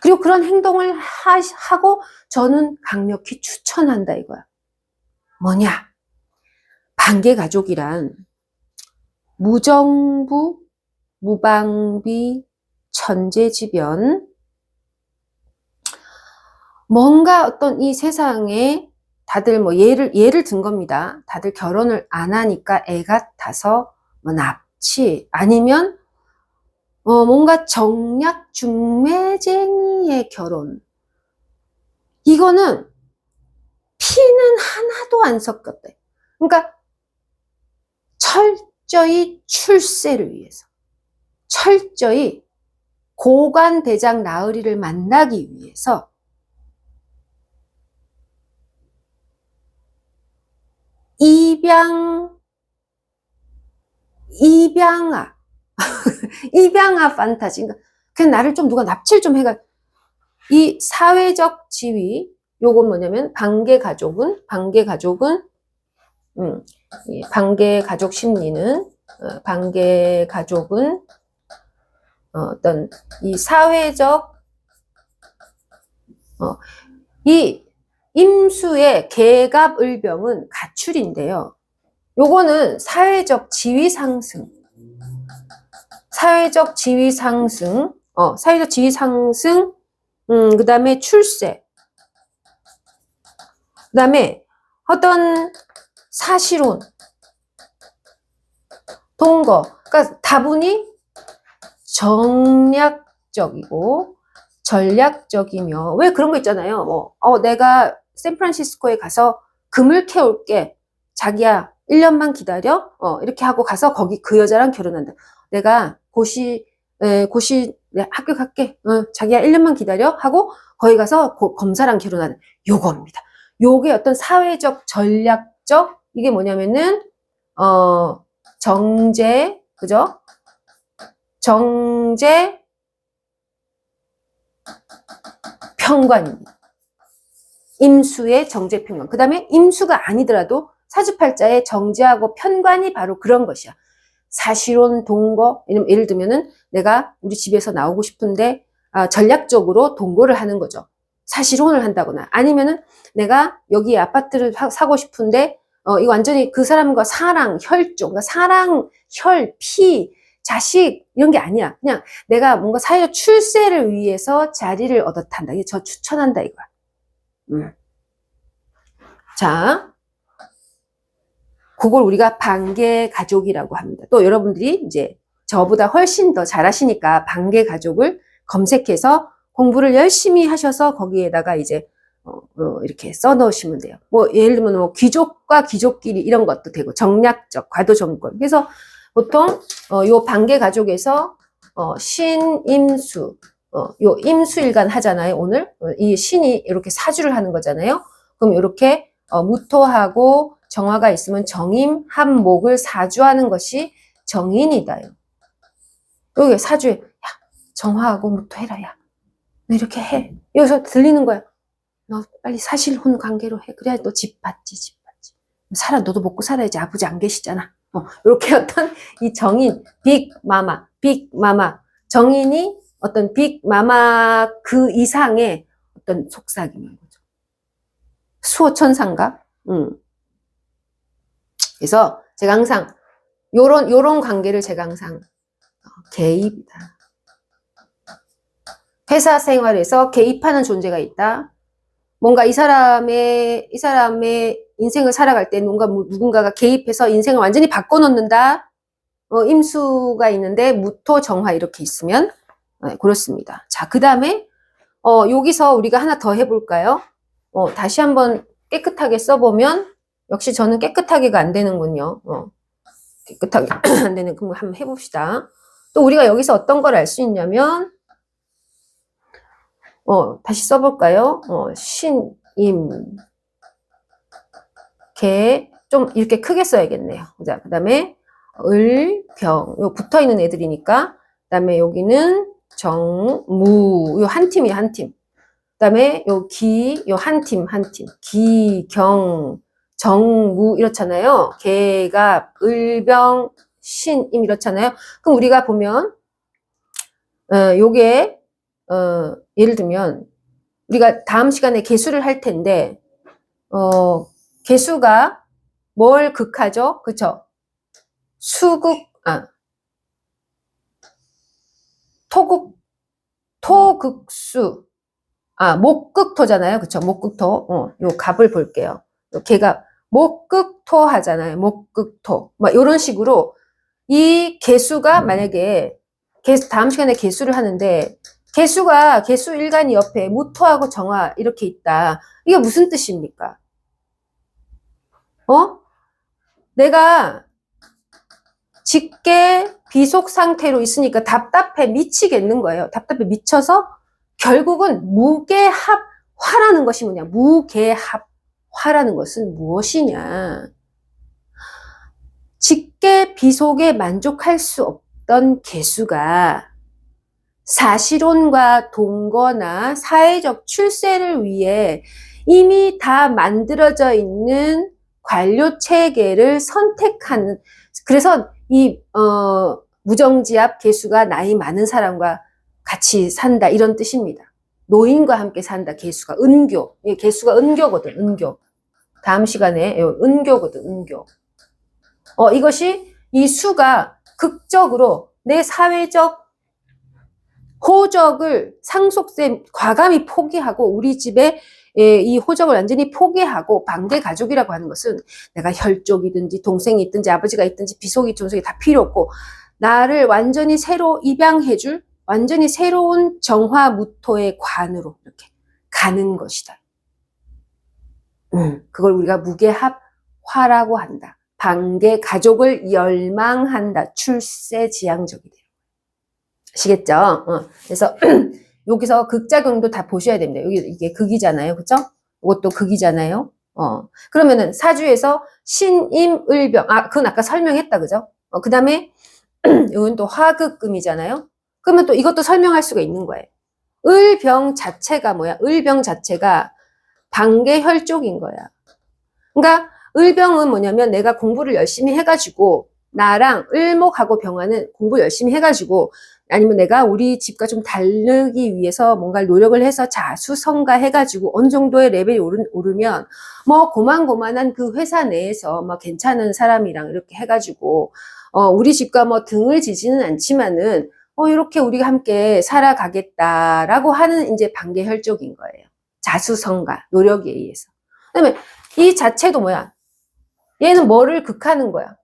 그리고 그런 행동을 하고 저는 강력히 추천한다 이거야. 뭐냐? 반개 가족이란 무정부, 무방비, 천재지변, 뭔가 어떤 이 세상에 다들 뭐 예를 든 겁니다. 다들 결혼을 안 하니까 애 같아서 뭐 납치 아니면 뭔가 정략 중매쟁이의 결혼. 이거는 피는 하나도 안 섞였대. 그러니까 철저히 출세를 위해서, 철저히 고관대장 나으리를 만나기 위해서 입양아 판타지. 그냥 나를 좀 누가 납치를 좀 해가, 이 사회적 지위, 요건 뭐냐면, 반개 가족은, 이 반개 가족 심리는, 반개 가족은, 어떤, 이 사회적, 이 임수의 계갑을병은 가출인데요. 요거는 사회적 지위 상승, 사회적 지위 상승, 그 다음에 출세, 그 다음에 어떤 사실혼, 동거, 그러니까 다분히 정략적이고 전략적이며, 왜 그런 거 있잖아요. 내가 샌프란시스코에 가서 금을 캐올게. 자기야, 1년만 기다려. 이렇게 하고 가서 거기 그 여자랑 결혼한다. 내가 고시 합격할게. 자기야, 1년만 기다려. 하고 거기 가서 검사랑 결혼하는 요겁니다. 요게 어떤 사회적, 전략적, 이게 뭐냐면은, 정제, 그죠? 정제, 편관입니다. 임수의 정제편관. 그 다음에 임수가 아니더라도 사주팔자의 정제하고 편관이 바로 그런 것이야. 사실혼, 동거. 예를 들면은 내가 우리 집에서 나오고 싶은데 전략적으로 동거를 하는 거죠. 사실혼을 한다거나 아니면은 내가 여기 아파트를 사고 싶은데 이거 완전히 그 사람과 사랑, 혈족, 그러니까 사랑, 혈, 피, 자식 이런 게 아니야. 그냥 내가 뭔가 사회적 출세를 위해서 자리를 얻어탄다. 이게 저 추천한다 이거야. 자, 그걸 우리가 반개 가족이라고 합니다. 또 여러분들이 이제 저보다 훨씬 더 잘하시니까 반개 가족을 검색해서 공부를 열심히 하셔서 거기에다가 이제 이렇게 써 넣으시면 돼요. 뭐 예를 들면 뭐 귀족과 귀족끼리 이런 것도 되고 정략적, 과도정권. 그래서 보통 요 반개 가족에서 신임수, 요 임수일간 하잖아요. 오늘 이 신이 이렇게 사주를 하는 거잖아요. 그럼 이렇게 무토하고 정화가 있으면 정임, 합목을 사주하는 것이 정인이다요. 여기 사주에 야 정화하고 무토해라 야 너 이렇게 해. 여기서 들리는 거야. 너 빨리 사실혼 관계로 해. 그래야 너 집 받지 집 받지. 살아 너도 먹고 살아야지. 아버지 안 계시잖아. 이렇게 어떤 이 정인 빅마마 정인이 어떤 빅마마 그 이상의 어떤 속삭임인 거죠. 수호천사인가? 그래서 제가 항상 요런 관계를 제가 항상 개입이다. 회사 생활에서 개입하는 존재가 있다. 뭔가 이 사람의 인생을 살아갈 때 누군가가 개입해서 인생을 완전히 바꿔놓는다. 임수가 있는데 무토 정화 이렇게 있으면 그렇습니다. 자, 그 다음에 여기서 우리가 하나 더 해볼까요? 다시 한번 깨끗하게 써보면 역시 저는 깨끗하게가 안 되는군요. 깨끗하게 안 되는 그럼 한번 해봅시다. 또 우리가 여기서 어떤 걸 알 수 있냐면 다시 써볼까요? 신임 개 좀 이렇게 크게 써야겠네요. 자, 그 다음에 을병 요 붙어있는 애들이니까 그 다음에 여기는 정무 요 한 팀이에요. 한 팀. 그 다음에 요 기 요 한 팀 기, 경, 정무 이렇잖아요. 개가 을병 신임 이렇잖아요. 그럼 우리가 보면 요게 예를 들면 우리가 다음 시간에 개수를 할 텐데 개수가 뭘 극하죠? 그쵸? 토극수 목극토잖아요. 그쵸? 목극토. 요 갑을 볼게요. 걔가 목극토 하잖아요. 목극토. 막 이런 식으로 이 개수가 만약에 다음 시간에 개수를 하는데 개수 일간이 옆에 무토하고 정화 이렇게 있다. 이게 무슨 뜻입니까? 내가 직계 비속 상태로 있으니까 답답해 미치겠는 거예요. 답답해 미쳐서 결국은 무계합화라는 것이 뭐냐? 무계합화라는 것은 무엇이냐? 직계 비속에 만족할 수 없던 개수가 사실혼과 동거나 사회적 출세를 위해 이미 다 만들어져 있는 관료 체계를 선택하는, 그래서 이 무정지압 개수가 나이 많은 사람과 같이 산다 이런 뜻입니다. 노인과 함께 산다. 개수가 은교, 개수가 은교거든. 은교. 다음 시간에 은교거든. 은교. 이것이 이 수가 극적으로 내 사회적 호적을 상속세 과감히 포기하고 우리 집에 이 호적을 완전히 포기하고 반개 가족이라고 하는 것은 내가 혈족이든지 동생이 있든지 아버지가 있든지 비속이 존속이 다 필요 없고 나를 완전히 새로 입양해줄 완전히 새로운 정화무토의 관으로 이렇게 가는 것이다. 그걸 우리가 무계합화라고 한다. 반개 가족을 열망한다. 출세지향적이 돼요. 아시겠죠? 그래서 여기서 극작용도 다 보셔야 됩니다. 여기 이게 극이잖아요. 그쵸? 이것도 극이잖아요. 그러면은 사주에서 신임을병, 그건 아까 설명했다. 그죠? 그 다음에 이건 또 화극금이잖아요. 그러면 또 이것도 설명할 수가 있는 거예요. 을병 자체가 뭐야? 을병 자체가 반개혈족인 거야. 그러니까 을병은 뭐냐면 내가 공부를 열심히 해가지고 나랑 을목하고 병화는 공부 열심히 해가지고 아니면 내가 우리 집과 좀 다르기 위해서 뭔가 노력을 해서 자수성가 해가지고 어느 정도의 레벨이 오르면 뭐 고만고만한 그 회사 내에서 뭐 괜찮은 사람이랑 이렇게 해가지고 우리 집과 뭐 등을 지지는 않지만은 이렇게 우리가 함께 살아가겠다라고 하는 이제 반개혈족인 거예요. 자수성가, 노력에 의해서. 그다음에 이 자체도 뭐야? 얘는 뭐를 극하는 거야?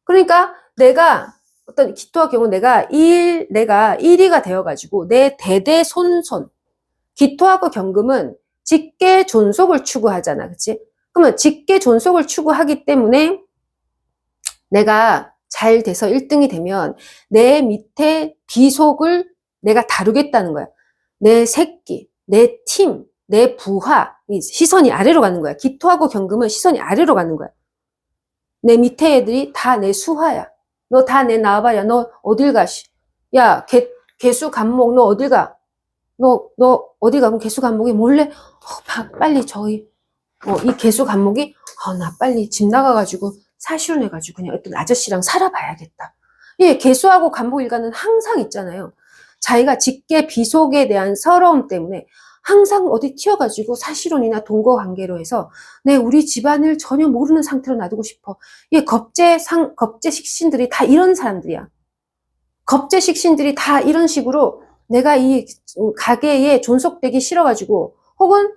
그러니까 내가 어떤 기토와 경우 내가 1위가 되어가지고 내 대대손손 기토하고 경금은 직계 존속을 추구하잖아, 그치? 그러면 직계 존속을 추구하기 때문에 내가 잘 돼서 1등이 되면 내 밑에 비속을 내가 다루겠다는 거야. 내 새끼, 내 팀, 내 부하, 시선이 아래로 가는 거야. 기토하고 경금은 시선이 아래로 가는 거야. 내 밑에 애들이 다 내 수하야. 너 다 내 나와봐야. 너 어딜 가? 야, 개수 간목 너 어딜 가? 너 어디 가면 개수 간목이 몰래 빨리 저희 이 개수 간목이 나 빨리 집 나가가지고 사실혼 해가지고 그냥 어떤 아저씨랑 살아봐야겠다. 예, 개수하고 간목 일가는 항상 있잖아요. 자기가 직계 비속에 대한 서러움 때문에 항상 어디 튀어가지고 사실혼이나 동거관계로 해서 우리 집안을 전혀 모르는 상태로 놔두고 싶어. 예, 겁제 식신들이 다 이런 사람들이야. 겁제 식신들이 다 이런 식으로 내가 이 가게에 존속되기 싫어가지고 혹은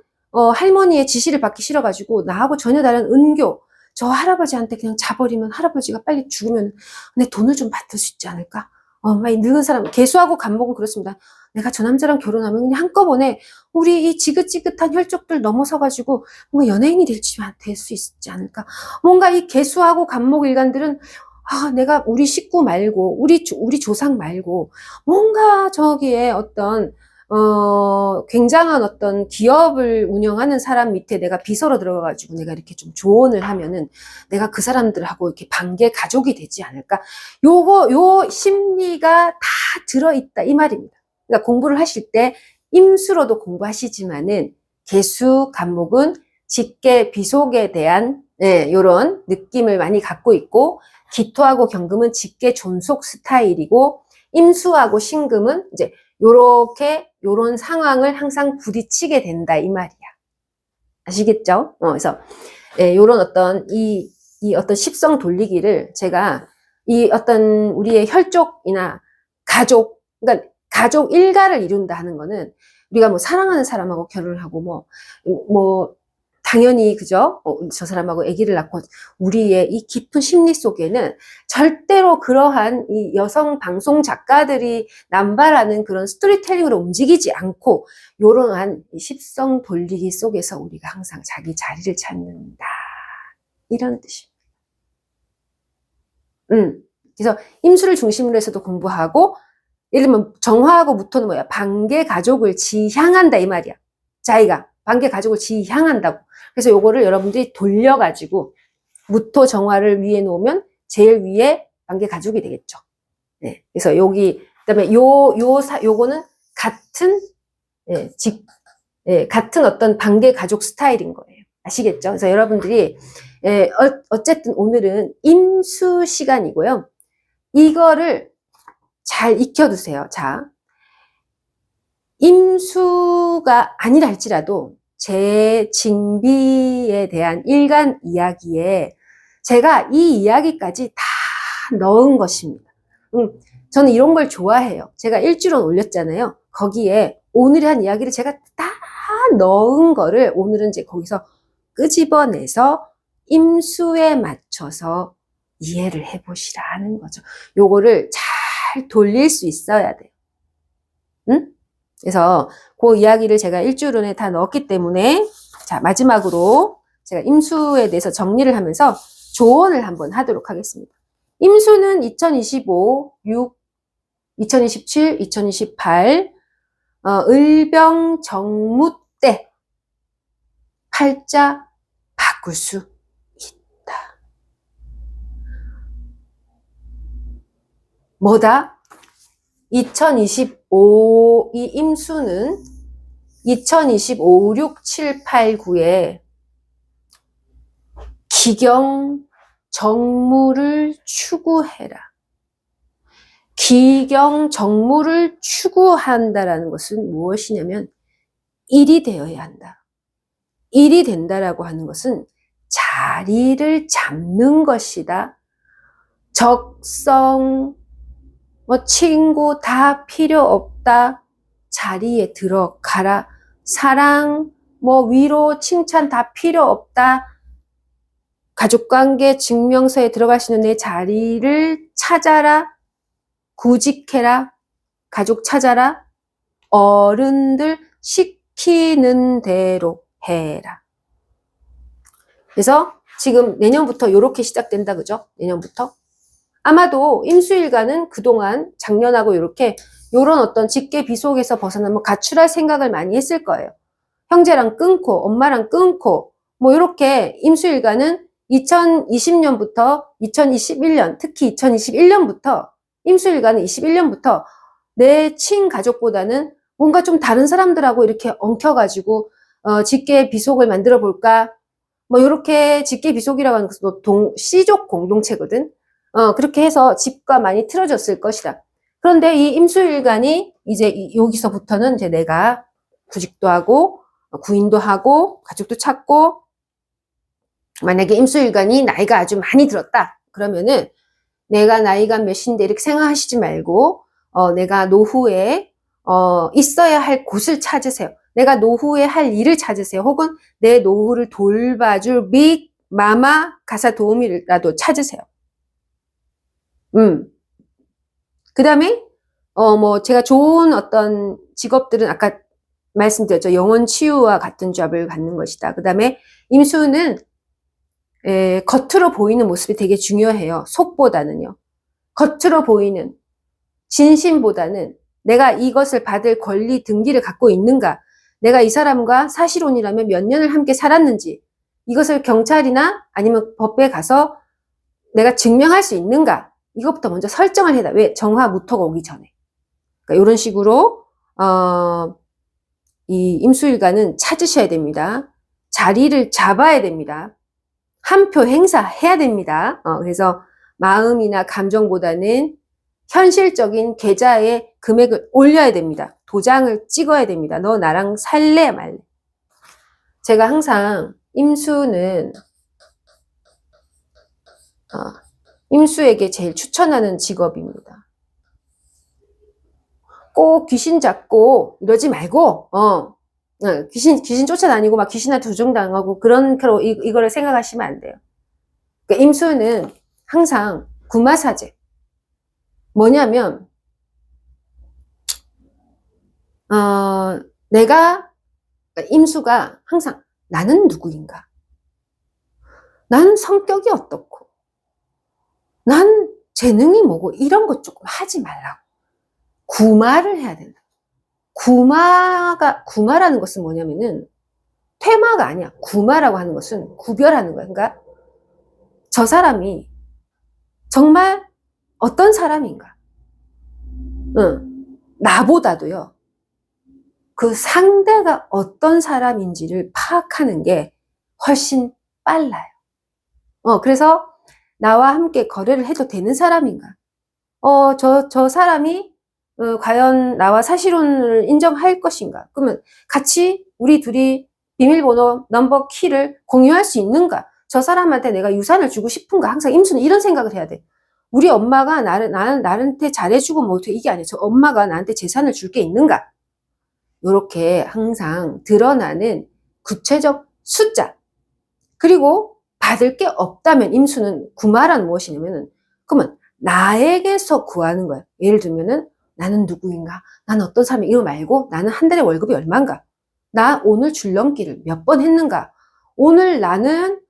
할머니의 지시를 받기 싫어가지고 나하고 전혀 다른 은교 저 할아버지한테 그냥 자버리면 할아버지가 빨리 죽으면 내 돈을 좀 받을 수 있지 않을까? 막 늙은 사람 개수하고 간목은 그렇습니다. 내가 저 남자랑 결혼하면 그냥 한꺼번에 우리 이 지긋지긋한 혈족들 넘어서가지고 뭔가 연예인이 될 수 있지 않을까? 뭔가 이 개수하고 간목 일간들은 내가 우리 식구 말고 우리 조상 말고 뭔가 저기에 어떤 굉장한 어떤 기업을 운영하는 사람 밑에 내가 비서로 들어가가지고 내가 이렇게 좀 조언을 하면은 내가 그 사람들하고 이렇게 반개 가족이 되지 않을까? 요 심리가 다 들어있다 이 말입니다. 그러니까 공부를 하실 때 임수로도 공부하시지만은 개수 간목은 직계 비속에 대한 요런 느낌을 많이 갖고 있고 기토하고 경금은 직계 존속 스타일이고 임수하고 신금은 이제 요런 상황을 항상 부딪히게 된다 이 말이야. 아시겠죠? 그래서 요런 어떤 이 어떤 십성 돌리기를 제가 이 어떤 우리의 혈족이나 가족, 그러니까 가족 일가를 이룬다 하는 거는 우리가 뭐 사랑하는 사람하고 결혼을 하고 뭐 당연히 그죠? 저 사람하고 아기를 낳고 우리의 이 깊은 심리 속에는 절대로 그러한 이 여성 방송 작가들이 남발하는 그런 스토리텔링으로 움직이지 않고 요러한 십성 돌리기 속에서 우리가 항상 자기 자리를 찾는다. 이런 뜻입니다. 그래서 임수를 중심으로 해서도 공부하고 예를 들면 정화하고 무토는 뭐야? 반개 가족을 지향한다 이 말이야. 자기가 반개 가족을 지향한다고. 그래서 요거를 여러분들이 돌려가지고 무토 정화를 위에 놓으면 제일 위에 반개 가족이 되겠죠. 네. 그래서 여기 그다음에 요거는 같은 같은 어떤 반개 가족 스타일인 거예요. 아시겠죠? 그래서 여러분들이 어쨌든 오늘은 임수 시간이고요. 이거를 잘 익혀두세요. 자, 임수가 아니라 할지라도 제 징비에 대한 일간 이야기에 제가 이 이야기까지 다 넣은 것입니다. 저는 이런 걸 좋아해요. 제가 일주일은 올렸잖아요. 거기에 오늘의 한 이야기를 제가 다 넣은 거를 오늘은 이제 거기서 끄집어내서 임수에 맞춰서 이해를 해보시라는 거죠. 요거를 잘 돌릴 수 있어야 돼요. 응? 그래서 그 이야기를 제가 일주일에 다 넣었기 때문에 자 마지막으로 제가 임수에 대해서 정리를 하면서 조언을 한번 하도록 하겠습니다. 임수는 2025, 6, 2027, 2028 을병 정무 때 팔자 바꿀 수 있다. 뭐다? 2025 이 임수는 2025, 6, 7, 8, 9에 기경 정무를 추구해라. 기경 정무를 추구한다라는 것은 무엇이냐면 일이 되어야 한다. 일이 된다라고 하는 것은 자리를 잡는 것이다. 적성, 친구 다 필요 없다. 자리에 들어가라. 사랑, 위로, 칭찬 다 필요 없다. 가족관계 증명서에 들어갈 수 있는 내 자리를 찾아라. 구직해라. 가족 찾아라. 어른들 시키는 대로 해라. 그래서 지금 내년부터 이렇게 시작된다. 그죠? 내년부터. 아마도 임수일간은 그동안 작년하고 이렇게 요런 어떤 직계 비속에서 벗어나면 가출할 생각을 많이 했을 거예요. 형제랑 끊고 엄마랑 끊고 이렇게 임수일간은 2020년부터 2021년 특히 2021년부터 임수일간은 21년부터 내 친가족보다는 뭔가 좀 다른 사람들하고 이렇게 엉켜가지고 직계 비속을 만들어 볼까 이렇게 직계 비속이라고 하는 것도 C족 공동체거든. 그렇게 해서 집과 많이 틀어졌을 것이다. 그런데 이 임수일간이 이제 여기서부터는 이제 내가 구직도 하고 구인도 하고 가족도 찾고 만약에 임수일간이 나이가 아주 많이 들었다. 그러면은 내가 나이가 몇인데 이렇게 생각하시지 말고 내가 노후에 있어야 할 곳을 찾으세요. 내가 노후에 할 일을 찾으세요. 혹은 내 노후를 돌봐줄 빅 마마 가사 도우미라도 찾으세요. 그 다음에 제가 좋은 어떤 직업들은 아까 말씀드렸죠. 영혼 치유와 같은 잡을 갖는 것이다. 그 다음에 임수는 겉으로 보이는 모습이 되게 중요해요. 속보다는요. 겉으로 보이는 진심보다는 내가 이것을 받을 권리 등기를 갖고 있는가, 내가 이 사람과 사실혼이라면 몇 년을 함께 살았는지, 이것을 경찰이나 아니면 법에 가서 내가 증명할 수 있는가, 이것부터 먼저 설정을 해야 돼. 왜? 정화무토가 오기 전에. 그러니까 이런 식으로 이 임수일간은 찾으셔야 됩니다. 자리를 잡아야 됩니다. 한 표 행사해야 됩니다. 그래서 마음이나 감정보다는 현실적인 계좌에 금액을 올려야 됩니다. 도장을 찍어야 됩니다. 너 나랑 살래 말래. 제가 항상 임수는 임수에게 제일 추천하는 직업입니다. 꼭 귀신 잡고 이러지 말고 귀신 쫓아다니고 막 귀신한테 조종당하고 그런 이거를 생각하시면 안 돼요. 그러니까 임수는 항상 구마사제. 뭐냐면 그러니까 임수가 항상 나는 누구인가? 난 성격이 어떻고? 난 재능이 뭐고? 이런 것 조금 하지 말라고. 구마를 해야 된다. 구마라는 것은 뭐냐면은 퇴마가 아니야. 구마라고 하는 것은 구별하는 거야. 그러니까 저 사람이 정말 어떤 사람인가? 나보다도요. 그 상대가 어떤 사람인지를 파악하는 게 훨씬 빨라요. 그래서 나와 함께 거래를 해도 되는 사람인가? 저 사람이 과연 나와 사실혼을 인정할 것인가? 그러면 같이 우리 둘이 비밀번호, 넘버, 키를 공유할 수 있는가? 저 사람한테 내가 유산을 주고 싶은가? 항상 임수는 이런 생각을 해야 돼. 우리 엄마가 나한테 잘해주고 어떻게 이게 아니야. 저 엄마가 나한테 재산을 줄 게 있는가? 이렇게 항상 드러나는 구체적 숫자. 그리고 받을 게 없다면 임수는 구마란 무엇이냐면은 그러면 나에게서 구하는 거야. 예를 들면은 나는 누구인가? 난 어떤 사람이 이거 말고 나는 한 달에 월급이 얼마인가? 나 오늘 줄넘기를 몇 번 했는가? 오늘 나는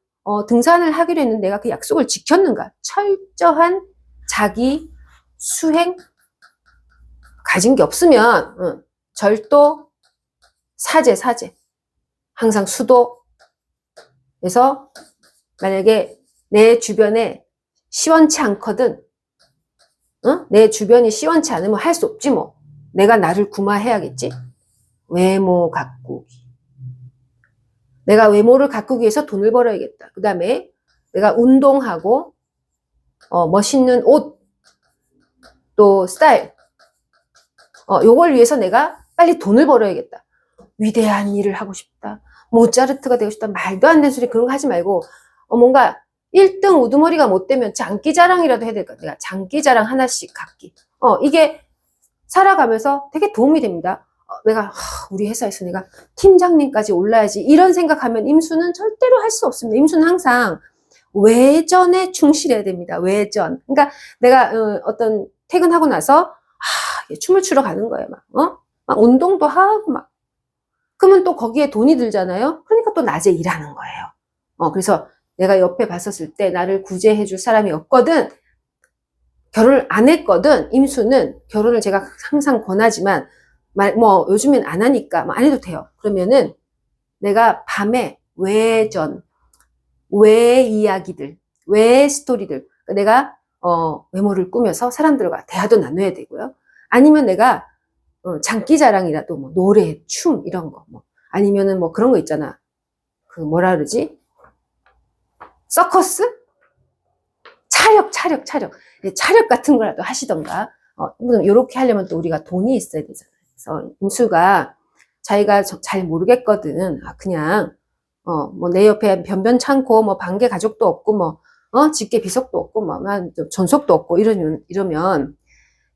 등산을 하기로 했는데 내가 그 약속을 지켰는가? 철저한 자기 수행 가진 게 없으면 절도 사제 항상 수도. 그래서 만약에 내 주변에 시원치 않거든 내 주변이 시원치 않으면 할 수 없지 뭐. 내가 나를 구마해야겠지. 외모 가꾸기. 내가 외모를 가꾸기 위해서 돈을 벌어야겠다. 그 다음에 내가 운동하고 멋있는 옷, 또 스타일, 요걸 위해서 내가 빨리 돈을 벌어야겠다. 위대한 일을 하고 싶다. 모차르트가 되고 싶다. 말도 안 되는 소리 그런 거 하지 말고 뭔가 1등 우두머리가 못 되면 장기자랑이라도 해야 될까. 내가 장기자랑 하나씩 갖기. 이게 살아가면서 되게 도움이 됩니다. 내가 우리 회사에서 내가 팀장님까지 올라야지 이런 생각하면 임수는 절대로 할 수 없습니다. 임수는 항상 외전에 충실해야 됩니다. 외전. 그러니까 내가 어떤 퇴근하고 나서 춤을 추러 가는 거예요. 막 운동도 하고 막. 그러면 또 거기에 돈이 들잖아요. 그러니까 또 낮에 일하는 거예요. 그래서 내가 옆에 봤었을 때 나를 구제해 줄 사람이 없거든. 결혼을 안 했거든. 임수는 결혼을 제가 항상 권하지만 요즘엔 안 하니까 안 해도 돼요. 그러면은 내가 밤에 외전, 외 이야기들, 외 스토리들 내가 외모를 꾸며서 사람들과 대화도 나눠야 되고요. 아니면 내가 장기자랑이라도 뭐 노래, 춤 이런 거 아니면은 뭐 그런 거 있잖아. 그 뭐라 그러지? 서커스? 차력 같은 거라도 하시던가. 요렇게 하려면 또 우리가 돈이 있어야 되잖아요. 그래서 임수가 자기가 잘 모르겠거든. 그냥 뭐 내 옆에 변변찮고 뭐 반개 가족도 없고 직계 비속도 없고 난 존속도 없고 이러면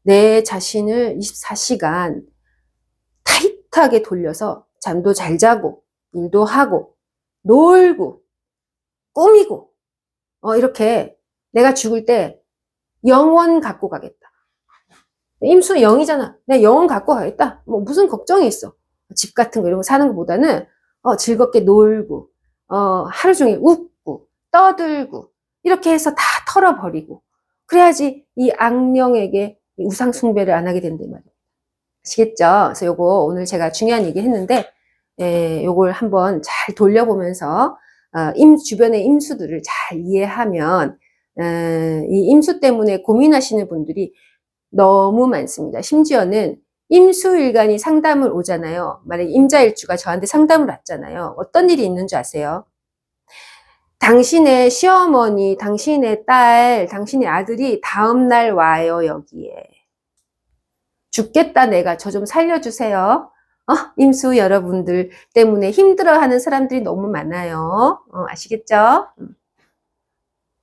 내 자신을 24시간 타이트하게 돌려서 잠도 잘 자고 일도 하고 놀고 꾸미고 이렇게 내가 죽을 때 영원 갖고 가겠다. 임수 영이잖아. 내가 영원 갖고 가겠다. 무슨 걱정이 있어. 집 같은 거 이런 거 사는 것보다는 즐겁게 놀고 하루 종일 웃고 떠들고 이렇게 해서 다 털어버리고 그래야지 이 악령에게 우상 숭배를 안 하게 된단 말이에요. 아시겠죠? 그래서 요거 오늘 제가 중요한 얘기 했는데 요걸 한번 잘 돌려보면서 주변의 임수들을 잘 이해하면 이 임수 때문에 고민하시는 분들이 너무 많습니다. 심지어는 임수일간이 상담을 오잖아요. 만약에 임자일주가 저한테 상담을 왔잖아요. 어떤 일이 있는 줄 아세요? 당신의 시어머니, 당신의 딸, 당신의 아들이 다음날 와요, 여기에. 죽겠다, 내가. 저 좀 살려주세요. 임수 여러분들 때문에 힘들어하는 사람들이 너무 많아요. 아시겠죠?